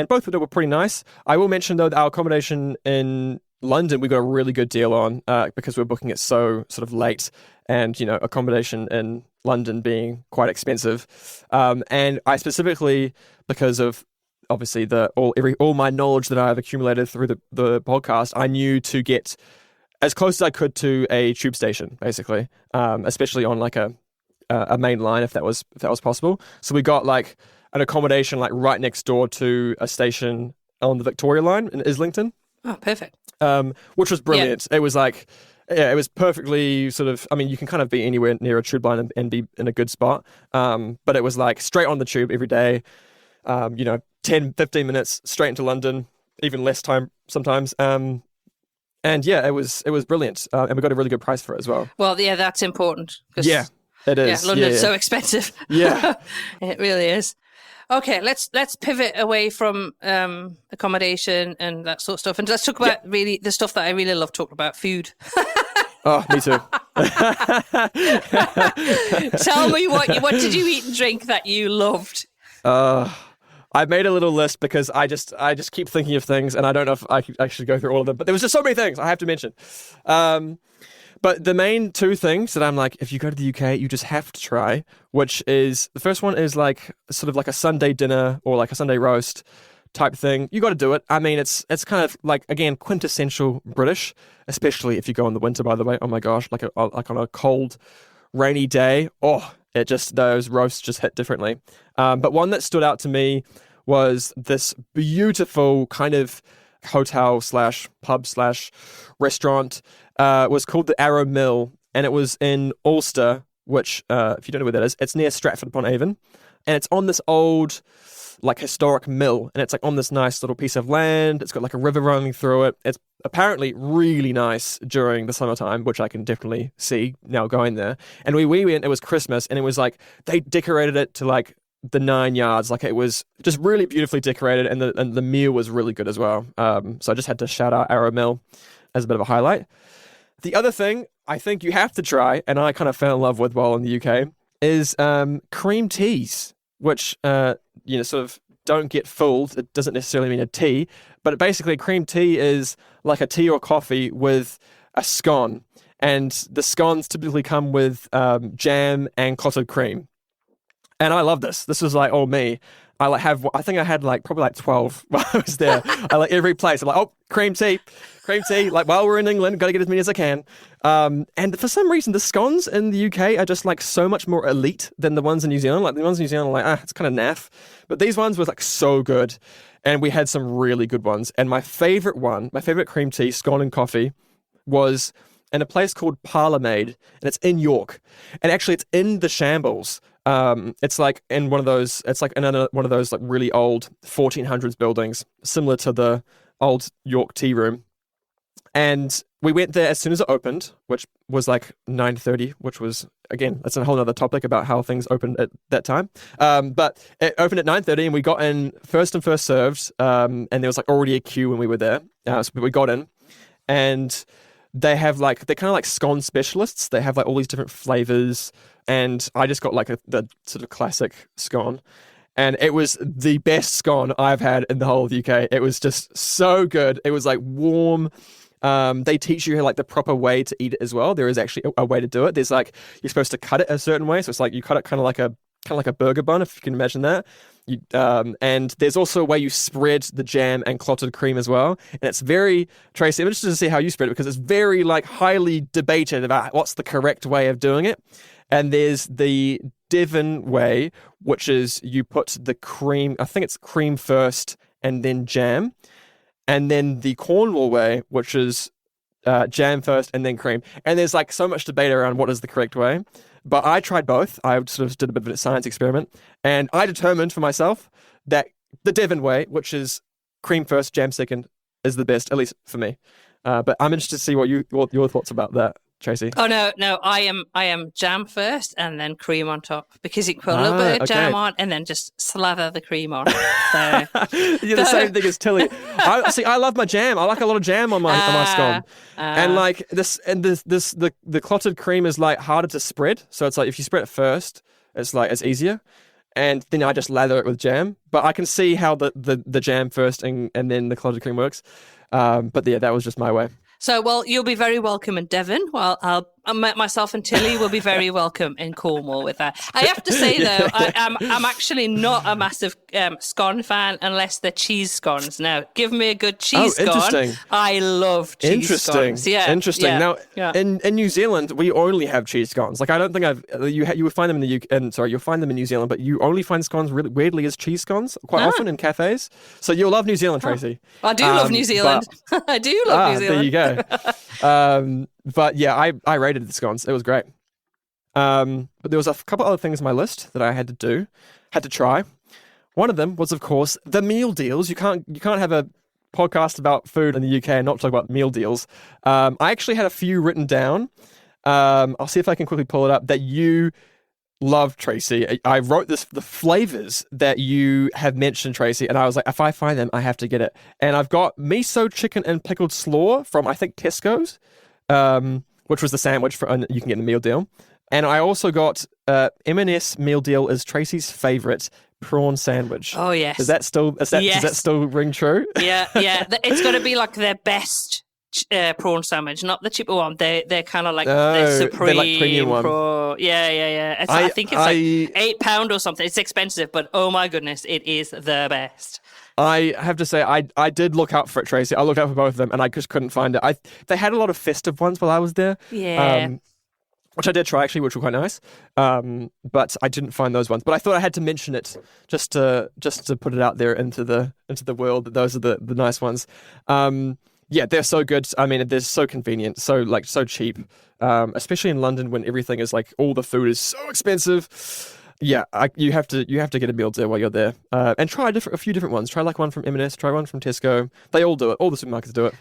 both of them were pretty nice. I will mention, though, that our accommodation in London, we got a really good deal on because we were booking it so sort of late, and, accommodation in London being quite expensive. And I specifically, because of obviously all my knowledge that I've accumulated through the podcast, I knew to get as close as I could to a tube station, basically, especially on like a main line, if that was possible. So we got like an accommodation like right next door to a station on the Victoria line in Islington. Oh, perfect. Which was brilliant. Yeah. It was like, it was perfectly sort of, I mean, you can kind of be anywhere near a tube line and be in a good spot. But it was like straight on the tube every day, 10, 15 minutes straight into London, even less time sometimes. And yeah, it was brilliant. And we got a really good price for it as well. Well, yeah, that's important. Yeah, it is. Yeah, London's so expensive. Yeah. It really is. Okay, let's pivot away from accommodation and that sort of stuff, and let's talk about really the stuff that I really love talking about: food. Oh, me too. Tell me what did you eat and drink that you loved? I made a little list because I just keep thinking of things, and I don't know if I should go through all of them. But there was just so many things I have to mention. But the main two things that I'm like, if you go to the UK, you just have to try, which is, the first one is like sort of like a Sunday dinner or like a Sunday roast type thing. You got to do it. I mean, it's kind of like, again, quintessential British, especially if you go in the winter, by the way. Oh my gosh, like on a cold, rainy day. Oh, those roasts just hit differently. But one that stood out to me was this beautiful kind of hotel / pub / restaurant. Was called the Arrow Mill, and it was in Ulster, which, if you don't know where that is, it's near Stratford-upon-Avon, and it's on this old, like, historic mill, and it's like on this nice little piece of land. It's got like a river running through it. It's apparently really nice during the summertime, which I can definitely see now going there. And we went, it was Christmas, and it was like, they decorated it to like the 9 yards. Like, it was just really beautifully decorated, and the meal was really good as well. So I just had to shout out Arrow Mill as a bit of a highlight. The other thing I think you have to try, and I kind of fell in love with while in the UK, is cream teas, which, sort of don't get fooled. It doesn't necessarily mean a tea, but basically cream tea is like a tea or coffee with a scone. And the scones typically come with jam and clotted cream. And I love this. This was like all me. I think I had like probably like 12 while I was there. I like every place. I'm like, oh, cream tea. Like, while we're in England, got to get as many as I can. And for some reason, the scones in the UK are just like so much more elite than the ones in New Zealand. Like, the ones in New Zealand are like, it's kind of naff. But these ones were like so good. And we had some really good ones. And my favorite cream tea, scone and coffee, was in a place called Parlourmaid. And it's in York. And actually, it's in the Shambles. It's like in one of those, it's like in one of those like really old 1400s buildings, similar to the old York Tea Room. And we went there as soon as it opened, which was like 9:30, which was, again, that's a whole other topic about how things opened at that time. But it opened at 9:30 and we got in first and first served. And there was like already a queue when we were there. So we got in, and they're kind of like scone specialists. They have like all these different flavors. And I just got like the sort of classic scone. And it was the best scone I've had in the whole of the UK. It was just so good. It was like warm. They teach you like the proper way to eat it as well. There is actually a way to do it. There's like, you're supposed to cut it a certain way. So it's like you cut it kind of like a kind of like a burger bun, if you can imagine that. And there's also a way you spread the jam and clotted cream as well. And it's very, Tracy, I'm interested to see how you spread it, because it's very like highly debated about what's the correct way of doing it. And there's the Devon way, which is you put the cream, I think it's cream first and then jam. And then the Cornwall way, which is jam first and then cream. And there's like so much debate around what is the correct way. But I tried both. I sort of did a bit of a science experiment. And I determined for myself that the Devon way, which is cream first, jam second, is the best, at least for me. But I'm interested to see what your thoughts about that, Tracy. Oh no, I am jam first and then cream on top, because you can put a little bit of jam on and then just slather the cream on. So, you're the same thing as Tilly. I love my jam. I like a lot of jam on my scone. And like the clotted cream is like harder to spread. So it's like if you spread it first, it's easier. And then I just lather it with jam. But I can see how the jam first and then the clotted cream works. But yeah, that was just my way. So, well, you'll be very welcome in Devon. Well, myself and Tilly will be very welcome in Cornwall with that. I have to say, though, I'm actually not a massive scone fan unless they're cheese scones. Now, give me a good cheese scone. Interesting. I love cheese scones. Yeah. Interesting. Yeah. Now, in New Zealand, we only have cheese scones. Like, I don't think you would find them in the UK. You'll find them in New Zealand, but you only find scones really weirdly as cheese scones quite often in cafes. So you'll love New Zealand, Tracy. I do love New Zealand. I do love New Zealand. There you go. But yeah, I rated the scones. It was great. But there was a couple other things on my list that I had to try. One of them was, of course, the meal deals. You can't have a podcast about food in the UK and not talk about meal deals. I actually had a few written down. I'll see if I can quickly pull it up that you love, Tracy. I wrote the flavors that you have mentioned, Tracy, and I was like, if I find them, I have to get it. And I've got miso chicken and pickled slaw from, I think, Tesco's, which was the sandwich you can get in the meal deal. And I also got M&S meal deal is Tracy's favorite prawn sandwich. Oh yes. Does that still ring true? Yeah. It's got to be like their best prawn sandwich, not the cheaper one. They're kind of like the supreme, like premium one. Prawn. Yeah. I think it's like £8 or something. It's expensive, but oh my goodness, it is the best. I have to say, I did look out for it, Tracy. I looked out for both of them, and I just couldn't find it. They had a lot of festive ones while I was there. Yeah. Which I did try, actually, which were quite nice. But I didn't find those ones. But I thought I had to mention it just to put it out there into the world that those are the nice ones. Yeah, they're so good. I mean, they're so convenient, so cheap, especially in London when everything is like all the food is so expensive. Yeah, you have to get a meal deal while you're there, and try a few different ones. Try like one from M&S, try one from Tesco. They all do it. All the supermarkets do it.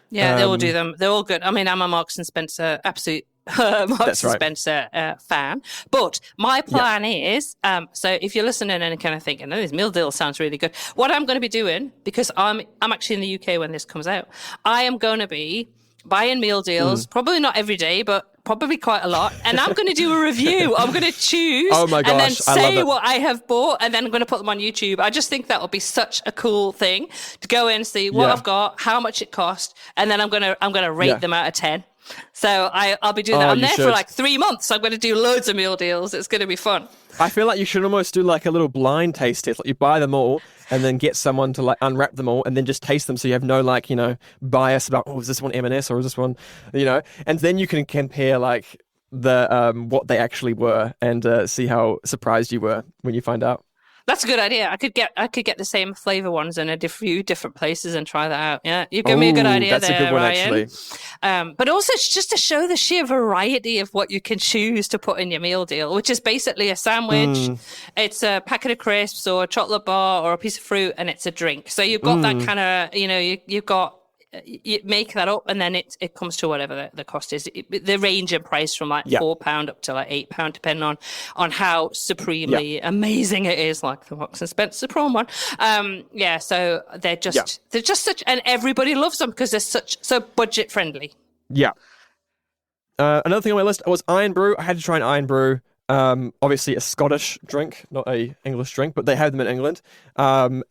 Yeah, they all do them. They're all good. I mean, I'm a Marks and Spencer absolute Marks and Spencer fan. But my plan is, so if you're listening and kind of thinking, oh, this meal deal sounds really good. What I'm going to be doing, because I'm actually in the UK when this comes out, I am going to be buying meal deals, probably not every day, but probably quite a lot. And I'm going to do a review. I'm going to choose oh my gosh, and then say what I have bought, and then I'm going to put them on YouTube. I just think that would be such a cool thing to go in and see what I've got, how much it cost, and then I'm going to rate them out of 10. So I'll be doing that. I'm there for like 3 months. I'm going to do loads of meal deals. It's going to be fun. I feel like you should almost do like a little blind taste test. Like you buy them all and then get someone to like unwrap them all and then just taste them, so you have no like, bias about, is this one M&S or is this one, and then you can compare like the what they actually were and see how surprised you were when you find out. That's a good idea. I could get the same flavor ones in a few different places and try that out. Yeah, you give me a good idea. That's a good one, Ryan. Actually. But also, it's just to show the sheer variety of what you can choose to put in your meal deal, which is basically a sandwich. It's a packet of crisps or a chocolate bar or a piece of fruit, and it's a drink. So you've got that kind of, you've got. You make that up, and then it comes to whatever the cost is. The range in price from like £4 up to like £8, depending on how supremely amazing it is, like the Marks and Spencer prawn one. So they're just such, and everybody loves them because they're so budget friendly. Yeah. Another thing on my list was Iron Brew. I had to try an Iron Brew. Obviously a Scottish drink, not a English drink, but they have them in England. I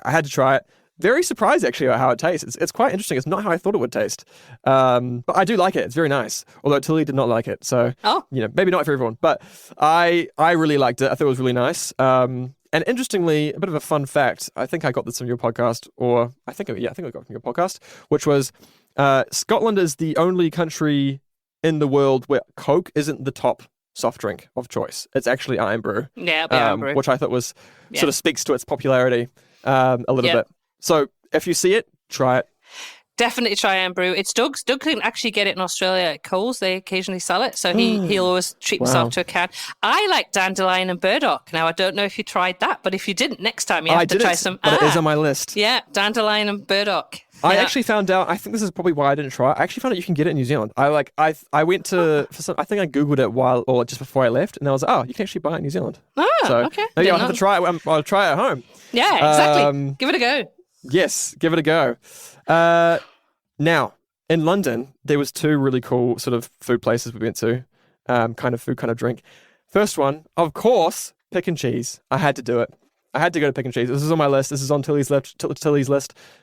had to try it. very surprised actually about how it tastes. It's quite interesting. It's not how I thought it would taste. But I do like it. It's very nice. Although Tilly did not like it. So, maybe not for everyone. But I really liked it. I thought it was really nice. And interestingly, a bit of a fun fact. I think I got this from your podcast, or I think I got it from your podcast, which was Scotland is the only country in the world where Coke isn't the top soft drink of choice. It's actually Iron Brew. Yeah, Iron Brew. Which I thought was sort of speaks to its popularity a little bit. So if you see it, try it. Definitely try Iron Brew. It's Doug's. Doug can actually get it in Australia at Coles. They occasionally sell it. So he'll always treat himself to a can. I like dandelion and burdock. Now, I don't know if you tried that, but if you didn't, next time you have to try some. But it is on my list. Yeah, dandelion and burdock. I actually found out, I think this is probably why I didn't try it. I actually found out you can get it in New Zealand. I went to, I think I Googled it just before I left, and I was like, you can actually buy it in New Zealand. Okay. Maybe I'll have to try it. I'll try it at home. Yeah, exactly. Give it a go. Yes, give it a go. Now, in London, there was 2 really cool sort of food places we went to, kind of food, kind of drink. First one, of course, Pick and Cheese. I had to do it. I had to go to Pick and Cheese. This is on my list. This is on Tilly's list.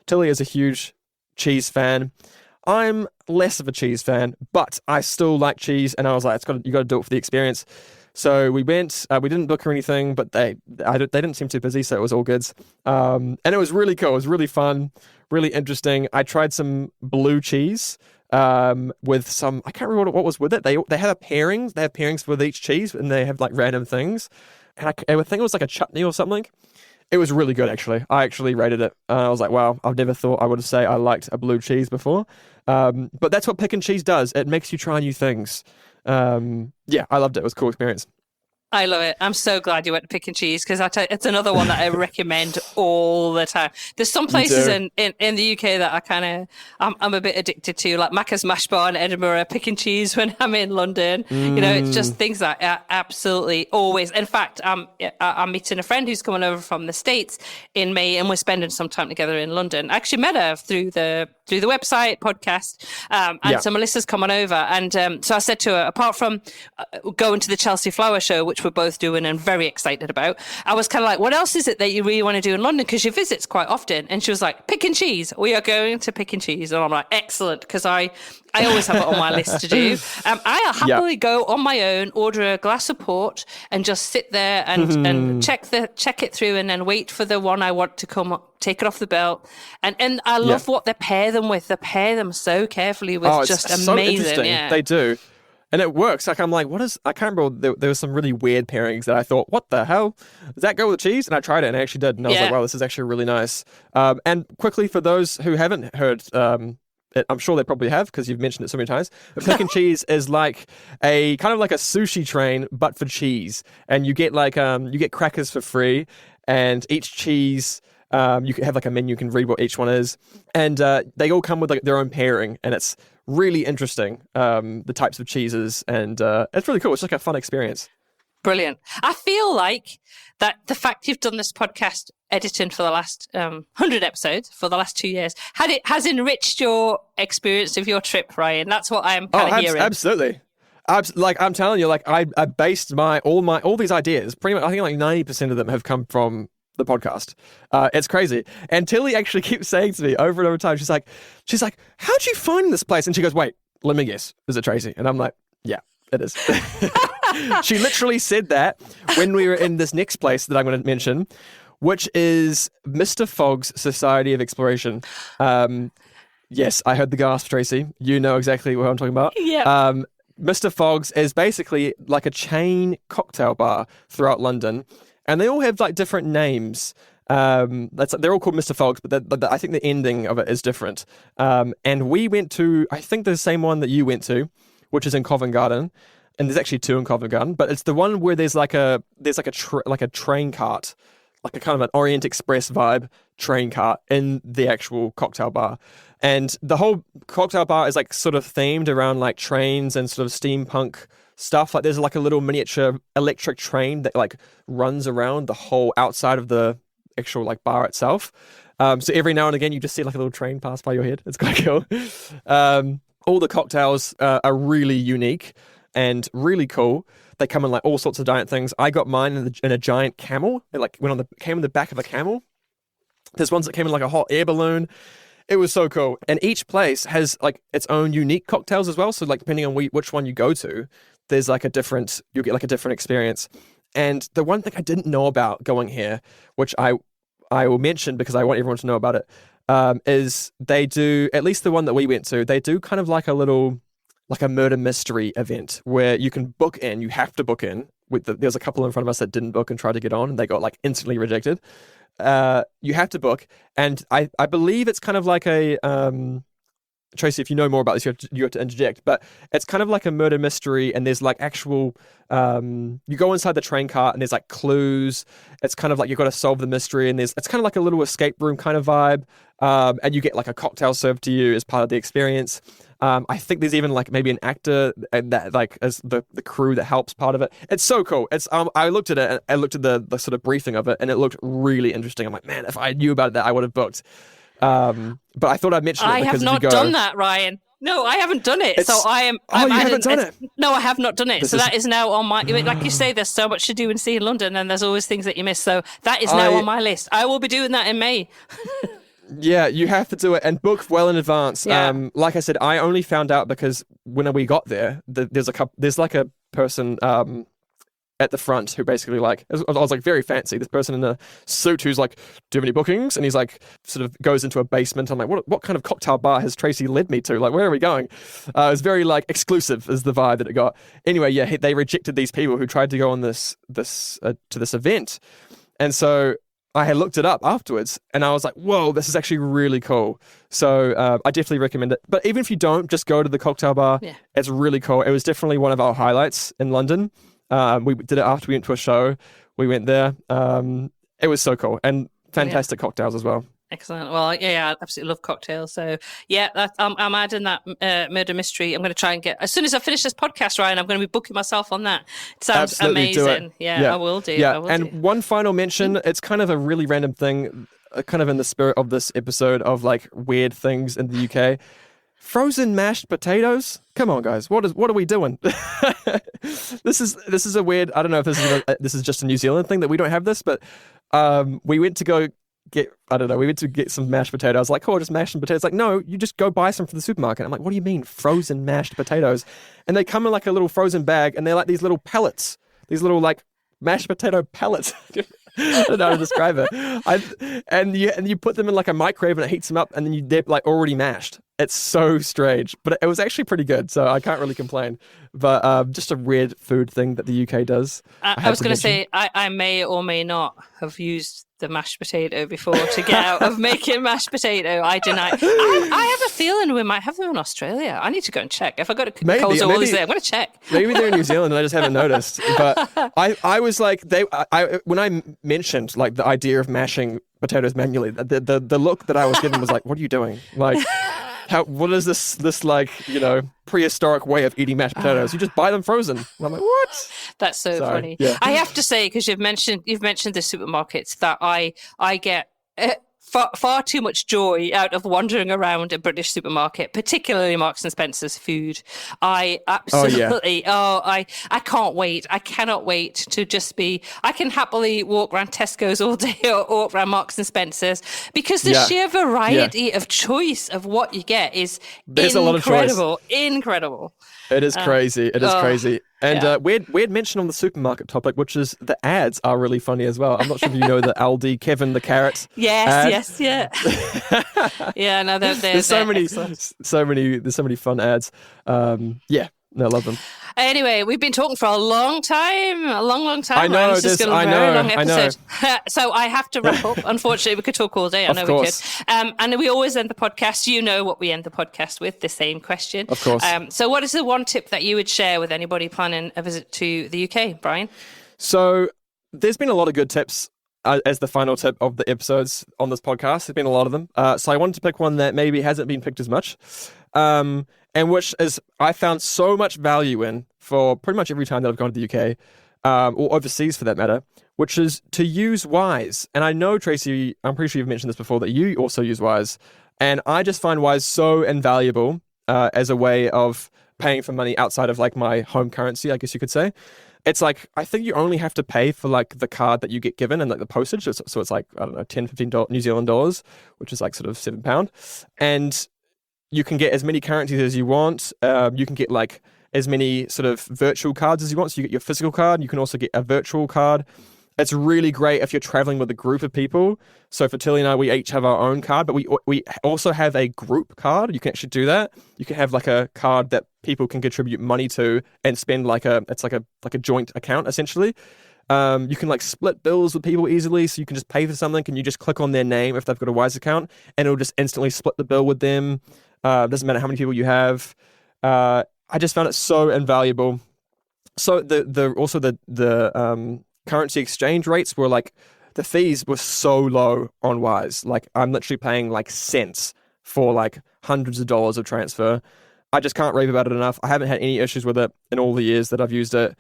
Tilly is a huge cheese fan. I'm less of a cheese fan, but I still like cheese, and I was like, you got to do it for the experience. So we went. We didn't book or anything, but they didn't seem too busy, so it was all good. And it was really cool. It was really fun, really interesting. I tried some blue cheese with some. I can't remember what was with it. They have pairings. They have pairings with each cheese, and they have like random things. And I think it was like a chutney or something. It was really good, actually. I actually rated it. I was like, wow, I've never thought I would say I liked a blue cheese before. But that's what Pick and Cheese does. It makes you try new things. Yeah, I loved it. It was a cool experience. I love it. I'm so glad you went to Pick and Cheese, because it's another one that I recommend all the time. There's some places in the UK that I'm a bit addicted to, like Macca's Mash Bar in Edinburgh, Pick and Cheese when I'm in London. It's just things that I absolutely always. In fact, I'm meeting a friend who's coming over from the States in May, and we're spending some time together in London. I actually met her through the website podcast, and so Melissa's coming over, and so I said to her, apart from going to the Chelsea Flower Show, which we're both doing and very excited about, I was kind of like, what else is it that you really want to do in London, because you visit quite often? And she was like, Pick and Cheese. We are going to Pick and Cheese. And I'm like, excellent, because I always have it on my list to do. I'll happily go on my own, order a glass of port, and just sit there and check it through, and then wait for the one I want to come up, take it off the belt. And I love what they pair them with. They pair them so carefully with just amazing. So interesting. Yeah. They do. And it works. Like, I'm like, I can't remember. There was some really weird pairings that I thought, what the hell? Does that go with cheese? And I tried it, and I actually did. And I was like, wow, this is actually really nice. And quickly, for those who haven't heard it, I'm sure they probably have, because you've mentioned it so many times. But Pick and Cheese is like a kind of like a sushi train, but for cheese. And you get you get crackers for free, and each cheese, you can have like a menu, you can read what each one is. And they all come with like their own pairing, and it's really interesting, the types of cheeses, and it's really cool. It's like a fun experience. Brilliant. I feel like that the fact you've done this podcast editing for the last 100 episodes for the last 2 years has enriched your experience of your trip, Ryan. That's what I'm kind of hearing. Absolutely. Like, I'm telling you, like I based all these ideas, pretty much, I think like 90% of them have come from the podcast. It's crazy. And Tilly actually keeps saying to me over and over time, she's like, how'd you find this place? And she goes, wait, let me guess. Is it Tracy? And I'm like, yeah, it is. She literally said that when we were in this next place that I'm going to mention, which is Mr. Fogg's Society of Exploration. Yes, I heard the gasp, Tracy. You know exactly what I'm talking about. Yeah. Mr. Fogg's is basically like a chain cocktail bar throughout London. And they all have like different names. They're all called Mr. Fogg's, but I think the ending of it is different. And we went to, I think, the same one that you went to, which is in Covent Garden. And there's actually 2 in Covent Garden, but it's the one where there's a train cart, like a kind of an Orient Express vibe train cart in the actual cocktail bar. And the whole cocktail bar is like sort of themed around like trains and sort of steampunk stuff. Like there's like a little miniature electric train that like runs around the whole outside of the actual like bar itself. So every now and again you just see like a little train pass by your head. It's quite cool. All the cocktails are really unique and really cool. They come in like all sorts of giant things. I got mine in a giant camel. It like came in the back of a camel. There's ones that came in like a hot air balloon. It was so cool. And each place has like its own unique cocktails as well. So like depending on which one you go to, there's like you'll get like a different experience. And the one thing I didn't know about going here, which I will mention because I want everyone to know about it, is they do, at least the one that we went to, they do kind of like a murder mystery event where you can book in. You have to book in. There's a couple in front of us that didn't book and tried to get on, and they got like instantly rejected. You have to book, and I believe it's kind of like a Tracy, if you know more about this, you have to interject. But it's kind of like a murder mystery, and there's like actual. You go inside the train cart, and there's like clues. It's kind of like you've got to solve the mystery, and it's kind of like a little escape room kind of vibe. And you get like a cocktail served to you as part of the experience. I think there's even like maybe an actor that like as the crew that helps part of it. It's so cool. It's I looked at it, and I looked at the sort of briefing of it, and it looked really interesting. I'm like, man, if I knew about that, I would have booked. But I thought I'd mention it because I have not done that, Ryan. No, I haven't done it. So I am. Oh, you haven't done it? No, I have not done it. That is now on my. Like you say, there's so much to do and see in London, and there's always things that you miss. So that is now on my list. I will be doing that in May. Yeah, you have to do it and book well in advance. Yeah. Like I said, I only found out because when we got there, there's like a person at the front who basically like, I was like very fancy, this person in a suit who's like, do you have any bookings? And he's like, sort of goes into a basement. I'm like, what kind of cocktail bar has Tracy led me to? Like, where are we going? It was very like exclusive is the vibe that it got. Anyway, yeah, they rejected these people who tried to go on to this event. And so I had looked it up afterwards, and I was like, whoa, this is actually really cool. So I definitely recommend it. But even if you don't, just go to the cocktail bar. Yeah. It's really cool. It was definitely one of our highlights in London. We did it after we went to a show. We went there. It was so cool. And fantastic cocktails as well. Excellent. Well, yeah, I absolutely love cocktails. So, yeah, I'm adding that murder mystery. I'm going to try and as soon as I finish this podcast, Ryan, I'm going to be booking myself on that. It sounds absolutely amazing. Yeah, I will do. Yeah, one final mention. It's kind of a really random thing, kind of in the spirit of this episode of like weird things in the UK. Frozen mashed potatoes. Come on, guys. What are we doing? This is a weird. I don't know if this is just a New Zealand thing that we don't have this, but we went to go get. I don't know. We went to get some mashed potatoes. I was like, just mashed some potatoes. Like, no, you just go buy some from the supermarket. I'm like, what do you mean frozen mashed potatoes? And they come in like a little frozen bag, and they're like these little pellets. These little like mashed potato pellets. I don't know how to describe it. And you put them in like a microwave, and it heats them up, and then they're like already mashed. It's so strange, but it was actually pretty good, so I can't really complain. But just a weird food thing that the UK does. I was going to say, I may or may not have used the mashed potato before to get out of making mashed potato. I deny. I have a feeling we might have them in Australia. I need to go and check. If I go to Coles or Woolies there, I'm going to check. Maybe they're in New Zealand and I just haven't noticed. But I was like, when I mentioned like the idea of mashing potatoes manually, the look that I was given was like, what are you doing? Like, what is this like, prehistoric way of eating mashed potatoes? You just buy them frozen. And I'm like, what? That's so funny. Yeah. I have to say, because you've mentioned the supermarkets, that I get far too much joy out of wandering around a British supermarket, particularly Marks and Spencer's food. I absolutely, I can't wait. I cannot wait to just be, I can happily walk around Tesco's all day or walk around Marks and Spencer's because the sheer variety of choice of what you get is There's incredible. A lot of choice. Incredible. It is crazy. It is crazy. And weird mention on the supermarket topic, which is the ads are really funny as well. I'm not sure if you know the Aldi Kevin the Carrot. Yes, yeah. Yeah, no, there's so many fun ads. I love them. Anyway, we've been talking for a long time. I know. This is going to be a very long episode. So I have to wrap up. Unfortunately, we could talk all day. I know we could. And we always end the podcast. You know what we end the podcast with, the same question. Of course. So what is the one tip that you would share with anybody planning a visit to the UK, Brian? So there's been a lot of good tips as the final tip of the episodes on this podcast. There's been a lot of them. So I wanted to pick one that maybe hasn't been picked as much. And which is I found so much value in for pretty much every time that I've gone to the UK, or overseas for that matter, which is to use Wise. And I know, Tracy, I'm pretty sure you've mentioned this before, that you also use Wise. And I just find Wise so invaluable as a way of paying for money outside of like my home currency, I guess you could say. it's like, I think you only have to pay for like the card that you get given and like the postage. So it's like, I don't know, $10, $15 New Zealand dollars, which is like sort of £7. And you can get as many currencies as you want. You can get like as many sort of virtual cards as you want. So you get your physical card. You can also get a virtual card. It's really great if you're traveling with a group of people. So for Tilly and I, we each have our own card, but we also have a group card. You can actually do that. You can have like a card that people can contribute money to and spend it's like a joint account essentially. You can like split bills with people easily. So you can just pay for something and you just click on their name if they've got a Wise account and it'll just instantly split the bill with them. Doesn't matter how many people you have. I just found it so invaluable. So the currency exchange rates were like, the fees were so low on Wise. Like I'm literally paying like cents for like hundreds of dollars of transfer. I just can't rave about it enough. I haven't had any issues with it in all the years that I've used it.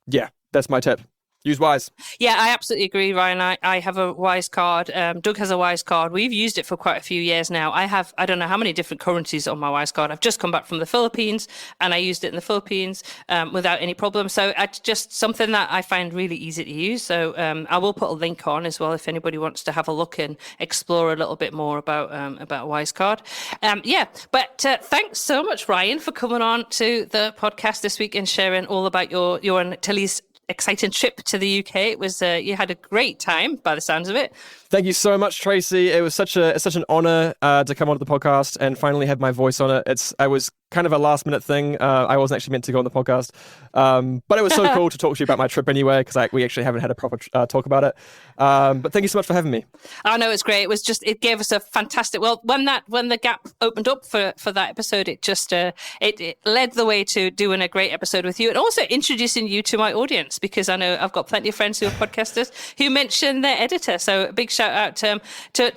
Yeah, that's my tip. Use Wise. Yeah, I absolutely agree, Ryan. I have a Wise card. Doug has a Wise card. We've used it for quite a few years now. I don't know how many different currencies on my Wise card. I've just come back from the Philippines and I used it in the Philippines without any problem. So it's just something that I find really easy to use. So I will put a link on as well if anybody wants to have a look and explore a little bit more about Wise card. But thanks so much, Ryan, for coming on to the podcast this week and sharing all about your and Tilly's exciting trip to the UK. It was you had a great time by the sounds of it. Thank you so much, Tracy. It was such an honor to come onto the podcast and finally have my voice on it. It was kind of a last minute thing. I wasn't actually meant to go on the podcast, but it was so cool to talk to you about my trip anyway, because we actually haven't had a proper talk about it. But thank you so much for having me. Oh no, it's great. It was just, it gave us a fantastic. Well, when the gap opened up for that episode, it just it led the way to doing a great episode with you and also introducing you to my audience, because I know I've got plenty of friends who are podcasters who mention their editor. So a big shout out to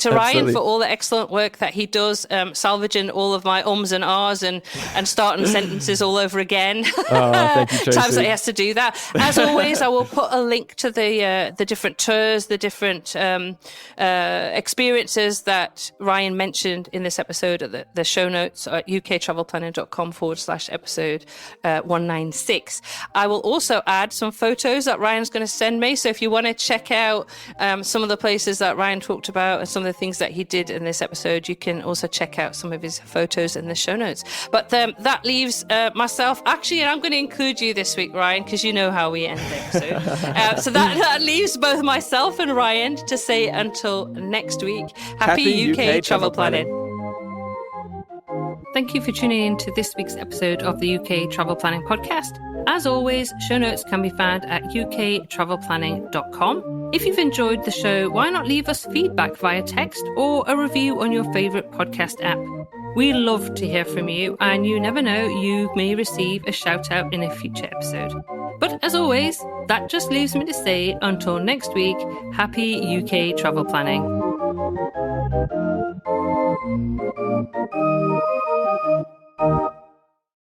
Ryan for all the excellent work that he does, salvaging all of my ums and ahs and starting sentences all over again. Thank you, Tracy. Times that he has to do that. As always, I will put a link to the different tours, the different experiences that Ryan mentioned in this episode at the show notes at uktravelplanning.com/episode 196. I will also add some photos that Ryan's going to send me. So if you want to check out some of the places that Ryan talked about and some of the things that he did in this episode, you can also check out some of his photos in the show notes. But that leaves myself. Actually, I'm going to include you this week, Ryan, because you know how we end the episode. So that leaves both myself and Ryan to say until next week, happy UK travel planning. Thank you for tuning in to this week's episode of the UK Travel Planning Podcast. As always, show notes can be found at uktravelplanning.com. If you've enjoyed the show, why not leave us feedback via text or a review on your favourite podcast app? We love to hear from you, and you never know, you may receive a shout out in a future episode. But as always, that just leaves me to say, until next week, happy UK travel planning.